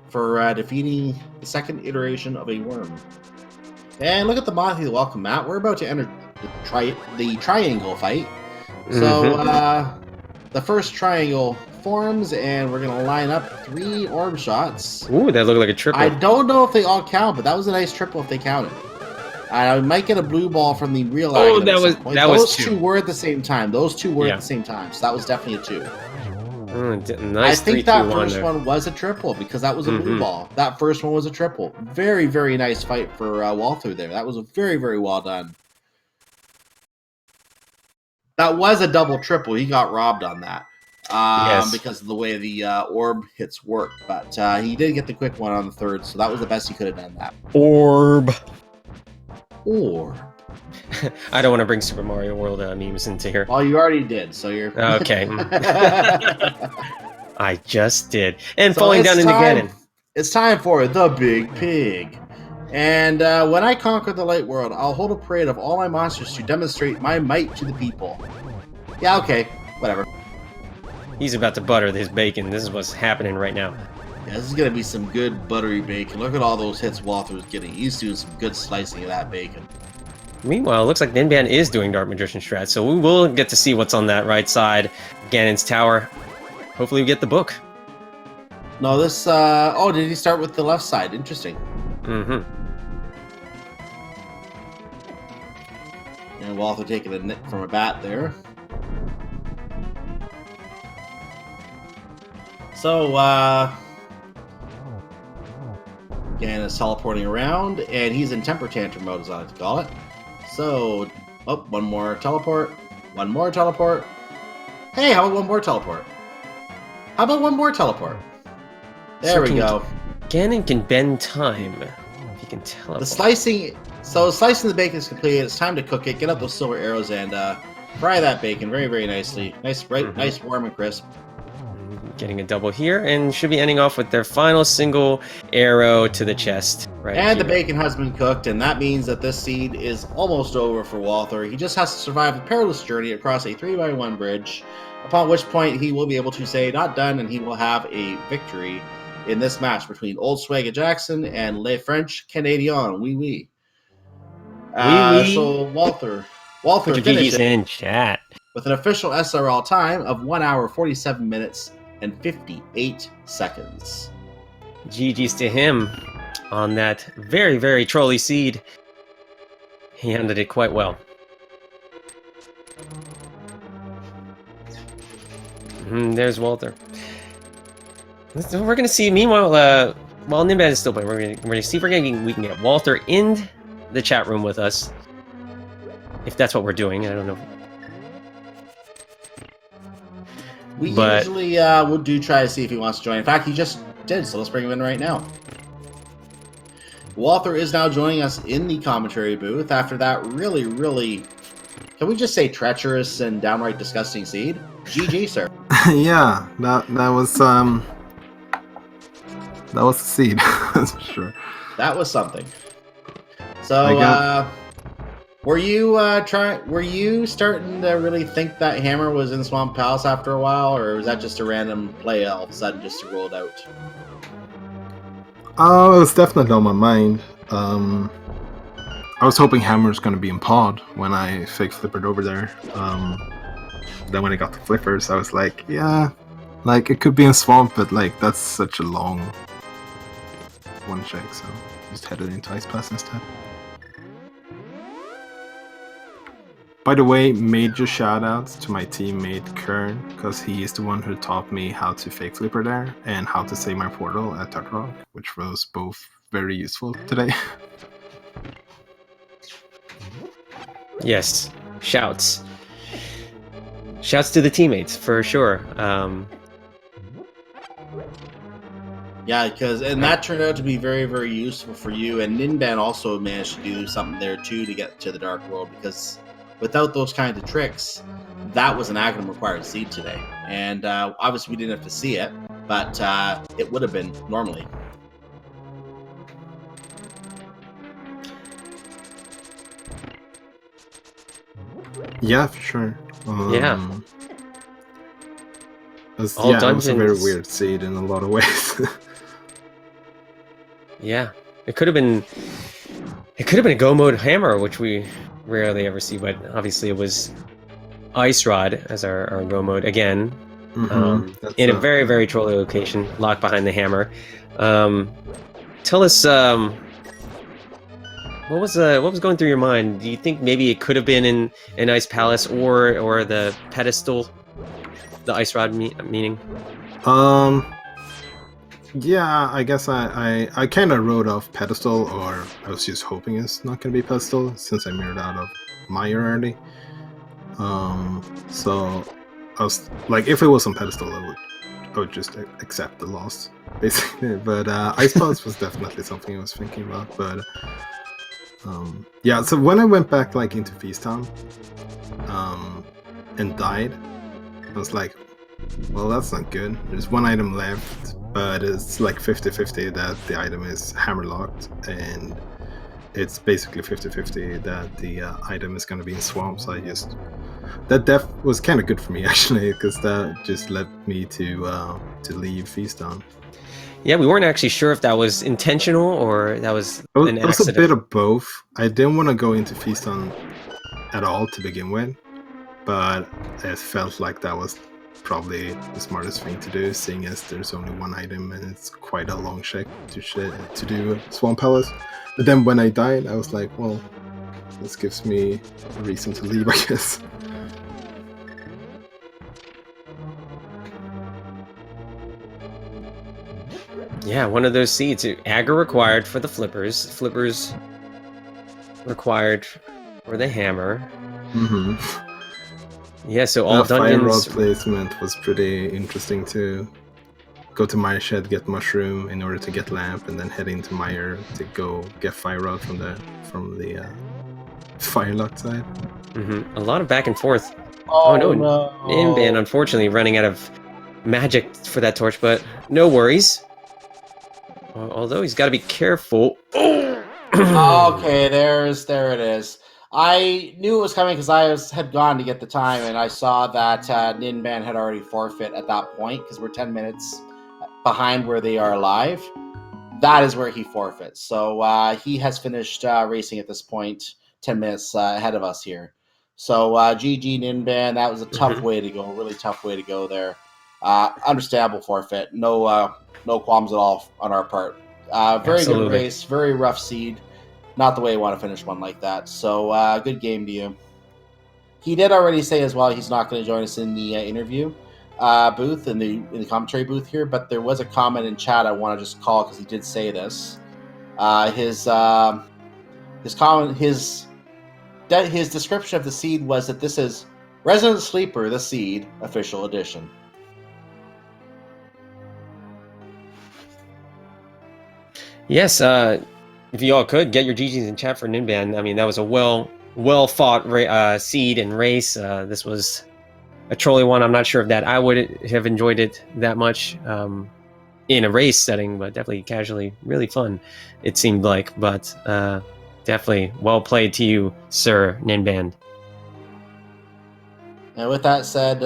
for defeating the second iteration of a worm. And look at the Monty the welcome mat. We're about to enter the triangle fight. So the first triangle forms, and we're gonna line up 3 orb shots. Ooh, that looked like a triple. I don't know if they all count, but that was a nice triple if they counted. I might get a blue ball from the real. Oh, that was those two. two were at the same time. Those two were at the same time, so that was definitely a 2. Nice. I think that first one was a triple because that was a blue ball. That first one was a triple. Very, very nice fight for Walther there. That was very, very well done. That was a double triple. He got robbed on that. Because of the way the orb hits work. But he did get the quick one on the third, so that was the best he could have done that. Orb. I don't want to bring Super Mario World memes into here. Well, you already did, so you're... Okay. I just did. And so falling down in the cannon. It's time for the Big Pig. And when I conquer the light world, I'll hold a parade of all my monsters to demonstrate my might to the people. Yeah, okay. Whatever. He's about to butter his bacon. This is what's happening right now. Yeah, this is going to be some good buttery bacon. Look at all those hits Walther was getting. He's doing some good slicing of that bacon. Meanwhile, it looks like Ninban is doing Dark Magician strat, so we will get to see what's on that right side. Ganon's Tower. Hopefully we get the book. No, this... oh, did he start with the left side? Interesting. And Walther taking a nip from a bat there. So, Ganon is teleporting around, and he's in temper tantrum mode, as I like to call it. So, oh, one more teleport. One more teleport. Hey, how about one more teleport? How about one more teleport? There we go. Ganon can bend time. If he can teleport. The slicing... So, slicing the bacon is completed. It's time to cook it. Get out those silver arrows and fry that bacon very, very nicely. Nice, bright, nice, warm, and crisp. Getting a double here, and should be ending off with their final single arrow to the chest. Right. And the bacon has been cooked, and that means that this seed is almost over for Walther. He just has to survive a perilous journey across a 3x1 bridge, upon which point he will be able to say not done, and he will have a victory in this match between Old Swagga Jackson and Le French Canadian. Oui. So Walther finished in chat with an official SRL time of 1 hour 47 minutes and 58 seconds. GG's to him on that very, very trolly seed. He handled it quite well. There's Walther. We're gonna see. Meanwhile, while Ninban is still playing, we're gonna see if we can get Walther in the chat room with us. If that's what we're doing, I don't know. We usually will try to see if he wants to join. In fact, he just did, so let's bring him in right now. Walther is now joining us in the commentary booth after that really, really, can we just say treacherous and downright disgusting seed? GG, sir. Yeah, that was the seed, that's for sure. That was something. So, were you starting to really think that hammer was in Swamp Palace after a while, or was that just a random play all of a sudden just to roll it out? Oh, it was definitely on my mind. I was hoping hammer's gonna be in pod when I fake flippered over there. Then when I got the flippers, I was like, yeah, like it could be in Swamp, but like that's such a long one check, so just headed into Ice Pass instead. By the way, major shoutouts to my teammate Kern, because he is the one who taught me how to fake flipper there and how to say my portal at Tart Rock, which was both very useful today. Yes, shouts. shouts to the teammates for sure. Yeah, and that turned out to be very, very useful for you. And Ninban also managed to do something there too to get to the Dark World, because without those kinds of tricks, that was an Aghanim required seed today. And obviously we didn't have to see it, but it would have been normally. Yeah, for sure. Yeah. It was a very weird seed in a lot of ways. Yeah, it could have been a go mode hammer, which we rarely ever see, but obviously it was Ice Rod as our go mode again, in a very, very trolly location, locked behind the hammer. Tell us, what was going through your mind? Do you think maybe it could have been in an Ice Palace or the pedestal, the Ice Rod meaning? Yeah, I guess I kind of wrote off pedestal, or I was just hoping it's not going to be pedestal since I mirrored out of Meyer early. So I was like, if it was on pedestal, I would just accept the loss, basically. But Ice Palace was definitely something I was thinking about. But yeah, so when I went back like into Feast Town, and died, I was like, well, that's not good. There's one item left, but it's like 50-50 that the item is hammer locked, and it's basically 50-50 that the item is going to be in swamp. So that death was kind of good for me actually, because that just led me to leave Feast Town. Yeah, we weren't actually sure if that was intentional or that was an accident. It was a bit of both. I didn't want to go into Feast Town at all to begin with, but it felt like that was probably the smartest thing to do, seeing as there's only one item and it's quite a long check to do Swamp Palace. But then when I died, I was like, well, this gives me a reason to leave, I guess. Yeah, one of those seeds. Aggro required for the flippers. Flippers required for the hammer. Yeah, so all dungeons. Fire rod placement was pretty interesting too. Go to Mire Shed, get mushroom in order to get lamp, and then head into Mire to go get fire rod from the firelock side. A lot of back and forth. Oh no! Ninban unfortunately running out of magic for that torch, but no worries. Although he's got to be careful. Okay, there it is. I knew it was coming because I had gone to get the time, and I saw that Ninban had already forfeit at that point because we're 10 minutes behind where they are live. That is where he forfeits. So he has finished racing at this point, 10 minutes ahead of us here. So GG Ninban, that was a tough way to go, really tough way to go there. Understandable forfeit. No qualms at all on our part. Very Absolutely. Good race, very rough seed. Not the way you want to finish one like that. So good game to you. He did already say as well he's not going to join us in the interview booth, in the commentary booth here, but there was a comment in chat I want to just call because he did say this. His description of the seed was that this is Resident Sleeper, the Seed Official Edition. Yes, if you all could get your GGs in chat for Ninban. I mean, that was a well fought seed and race. This was a trolly one. I'm not sure if that I would have enjoyed it that much in a race setting, but definitely casually, really fun. It seemed like, but definitely well played to you, Sir Ninban. And with that said,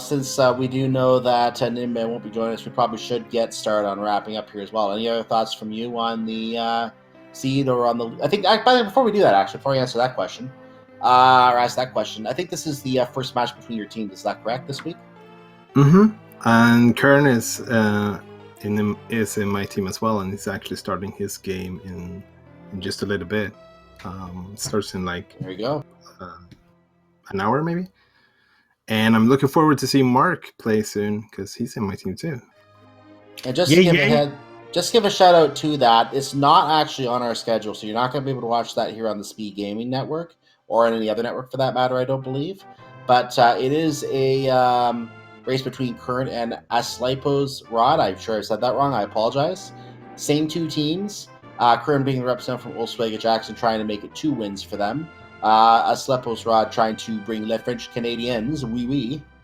since we do know that Ninban won't be joining us, we probably should get started on wrapping up here as well. Any other thoughts from you on the seed or on the? I think before we do that, actually, before we answer that question, or ask that question, I think this is the first match between your teams. Is that correct this week? And Kern is in my team as well, and he's actually starting his game in just a little bit. Starts in like there you go, an hour maybe. And I'm looking forward to seeing Mark play soon because he's in my team too. And just give a shout out to that. It's not actually on our schedule, so you're not going to be able to watch that here on the Speed Gaming Network or on any other network for that matter, I don't believe. but it is a race between Current and Aslipo's Rod. I'm sure I said that wrong. I apologize. Same two teams. Current being the representative from Volkswagen Jackson, trying to make it 2 wins for them. Aslipo's Rod trying to bring Les French Canadians,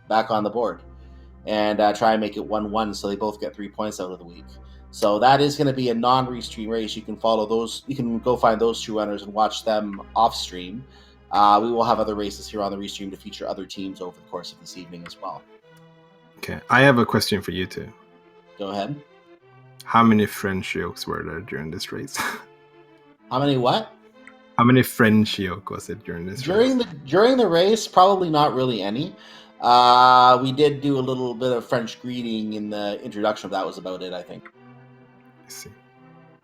back on the board and try and make it 1-1, so they both get 3 points out of the week. So that is going to be a non-restream race. You can follow those. You can go find those 2 runners and watch them off stream. We will have other races here on the restream to feature other teams over the course of this evening as well. Okay, I have a question for you two. Go ahead. How many French jokes were there during this race? How many what? How many French joke was it during this race? During the race, probably not really any. We did do a little bit of French greeting in the introduction, but that was about it, I think. I see.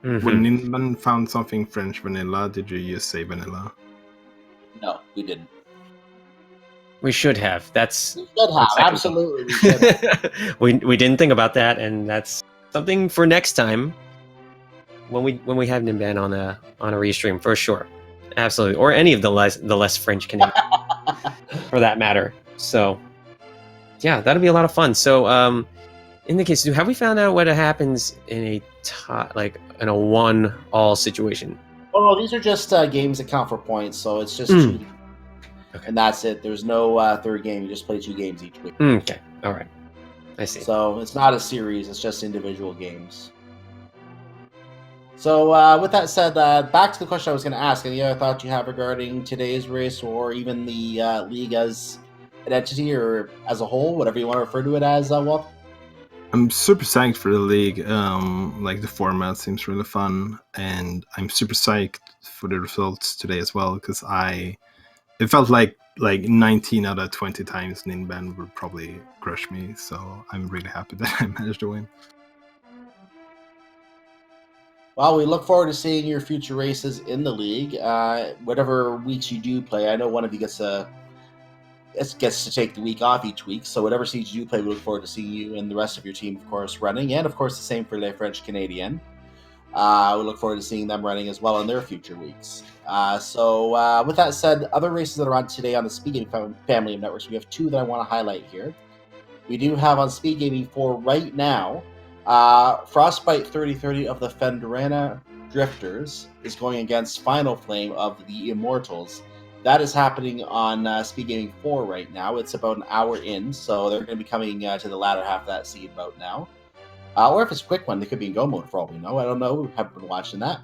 Mhm. When Ninban found something French vanilla, did you just say vanilla? No, we didn't. We should have. That's We should have. Exactly. Absolutely, we should have. we didn't think about that, and that's something for next time when we have Ninban on a restream for sure. Absolutely, or any of the less French Canadian for that matter. So yeah, that'll be a lot of fun. So in the case, have we found out what happens in a in a 1-all situation? Oh, no, these are just games that count for points, so it's just 2. Okay. And that's it. There's no third game. You just play 2 games each week. Okay, all right, I see. So it's not a series. It's just individual games. So with that said, back to the question I was going to ask. Any other thoughts you have regarding today's race, or even the league as an entity or as a whole, whatever you want to refer to it as, Walt? I'm super psyched for the league. The format seems really fun, and I'm super psyched for the results today as well, because it felt like 19 out of 20 times Ninban would probably crush me, so I'm really happy that I managed to win. Well, we look forward to seeing your future races in the league. Whatever weeks you do play, I know one of you gets to take the week off each week, so whatever seeds you do play, we look forward to seeing you and the rest of your team, of course, running, and of course the same for Les French Canadian. We look forward to seeing them running as well in their future weeks. So with that said, other races that are on today on the Speed Gaming family of networks, we have 2 that I want to highlight here. We do have on Speed Gaming for right now, Frostbite 3030 of the Fenderana Drifters is going against Final Flame of the Immortals. That is happening on Speed Gaming 4 right now. It's about an hour in, so they're going to be coming to the latter half of that seed about now. Or if it's a quick one, they could be in go mode for all we know. I don't know. We haven't been watching that.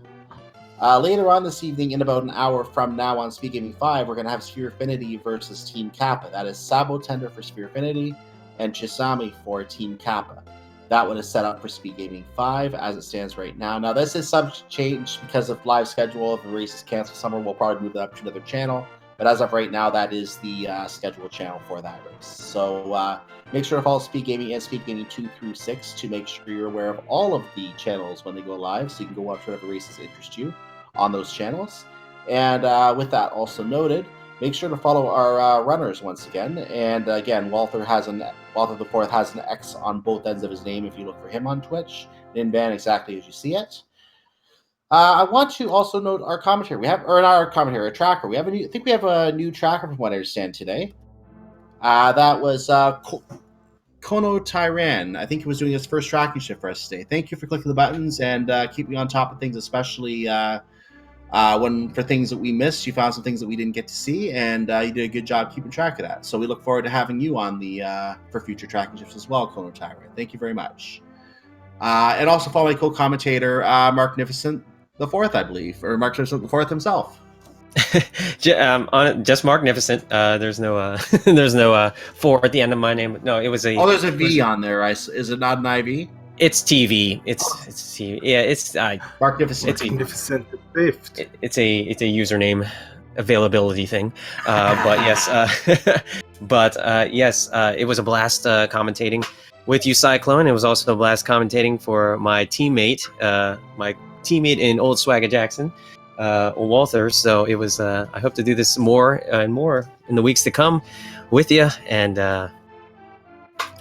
Later on this evening, in about an hour from now on Speed Gaming 5, we're going to have Sphere Affinity versus Team Kappa. That is Sabo Tender for Sphere Affinity and Chisami for Team Kappa. That one is set up for Speed Gaming 5 as it stands right now. Now, this is subject to change because of live schedule. If the race is canceled summer, we'll probably move that up to another channel. But as of right now, that is the scheduled channel for that race. So make sure to follow Speed Gaming and Speed Gaming 2 through 6 to make sure you're aware of all of the channels when they go live, so you can go watch whatever races interest you on those channels. And with that also noted, make sure to follow our runners once again. And again, Walther the Fourth has an X on both ends of his name if you look for him on Twitch. Ninban exactly as you see it. I want to also note our commentary. We have, or not our commentary, a tracker. I think we have a new tracker from what I understand today. That was Kono Tyran. I think he was doing his first tracking shift for us today. Thank you for clicking the buttons and keeping on top of things, especially when for things that we missed. You found some things that we didn't get to see, and you did a good job keeping track of that. So we look forward to having you on the for future tracking shifts as well, Kono Tyran. Thank you very much. And also follow my co-commentator, Marknificent the Fourth, I believe, or Marknificent the Fourth himself. Just Marknificent. There's no there's no 4 at the end of my name. No, it was a. Oh, there's a V on there. Is it not an IV? It's TV. It's TV. Yeah, it's Marknificent. Magnificent the Fifth. It's a username availability thing. But yes, yes, it was a blast commentating with you, Cyclone. It was also a blast commentating for my teammate in Old Swagger Jackson, Walther. So it was. I hope to do this more and more in the weeks to come with you, and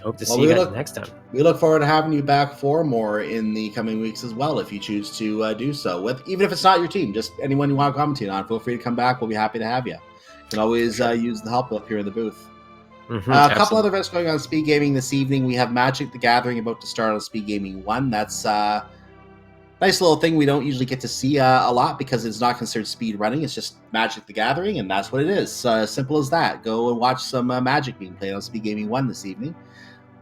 hope to see you guys next time. We look forward to having you back for more in the coming weeks as well, if you choose to do so. Even if it's not your team, just anyone you want to commentate on, feel free to come back. We'll be happy to have you. You can always use the help up here in the booth. A couple other events going on Speed Gaming this evening. We have Magic the Gathering about to start on Speed Gaming 1. That's nice little thing we don't usually get to see a lot because it's not considered speed running. It's just Magic the Gathering, and that's what it is. Simple as that. Go and watch some Magic being played on Speed Gaming 1 this evening.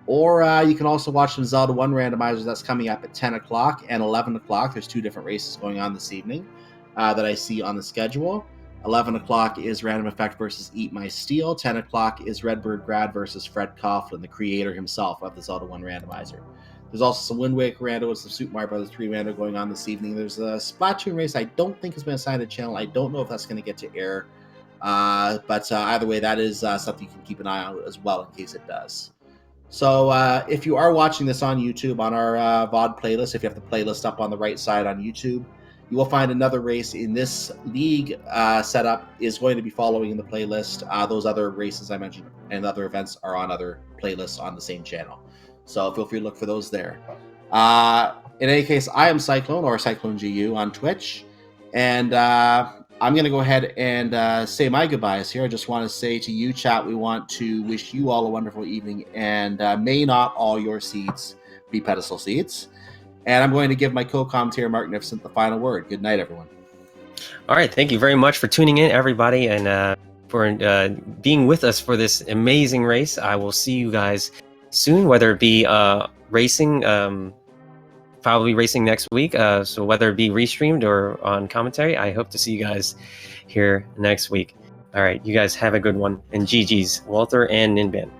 Or you can also watch some Zelda 1 randomizers. That's coming up at 10 o'clock and 11 o'clock. There's 2 different races going on this evening that I see on the schedule. 11 o'clock is Random Effect versus Eat My Steel. 10 o'clock is Redbird Grad versus Fred Coughlin, the creator himself of the Zelda 1 randomizer. There's also some Wind Waker rando and some Super Mario Bros. 3 rando going on this evening. There's a Splatoon race I don't think has been assigned a channel. I don't know if that's going to get to air. But either way, that is something you can keep an eye on as well in case it does. So if you are watching this on YouTube, on our VOD playlist, if you have the playlist up on the right side on YouTube, you will find another race in this league setup is going to be following in the playlist. Those other races I mentioned and other events are on other playlists on the same channel. So feel free to look for those there. In any case, I am Cyclone, or Cyclone GU on Twitch. And I'm going to go ahead and say my goodbyes here. I just want to say to you, chat, we want to wish you all a wonderful evening. And may not all your seeds be pedestal seeds. And I'm going to give my co-commentator, Mark Nifson, the final word. Good night, everyone. All right. Thank you very much for tuning in, everybody, and for being with us for this amazing race. I will see you guys soon, whether it be racing, probably racing next week. So whether it be restreamed or on commentary, I hope to see you guys here next week. All right. You guys have a good one. And GG's, Walther and Ninban.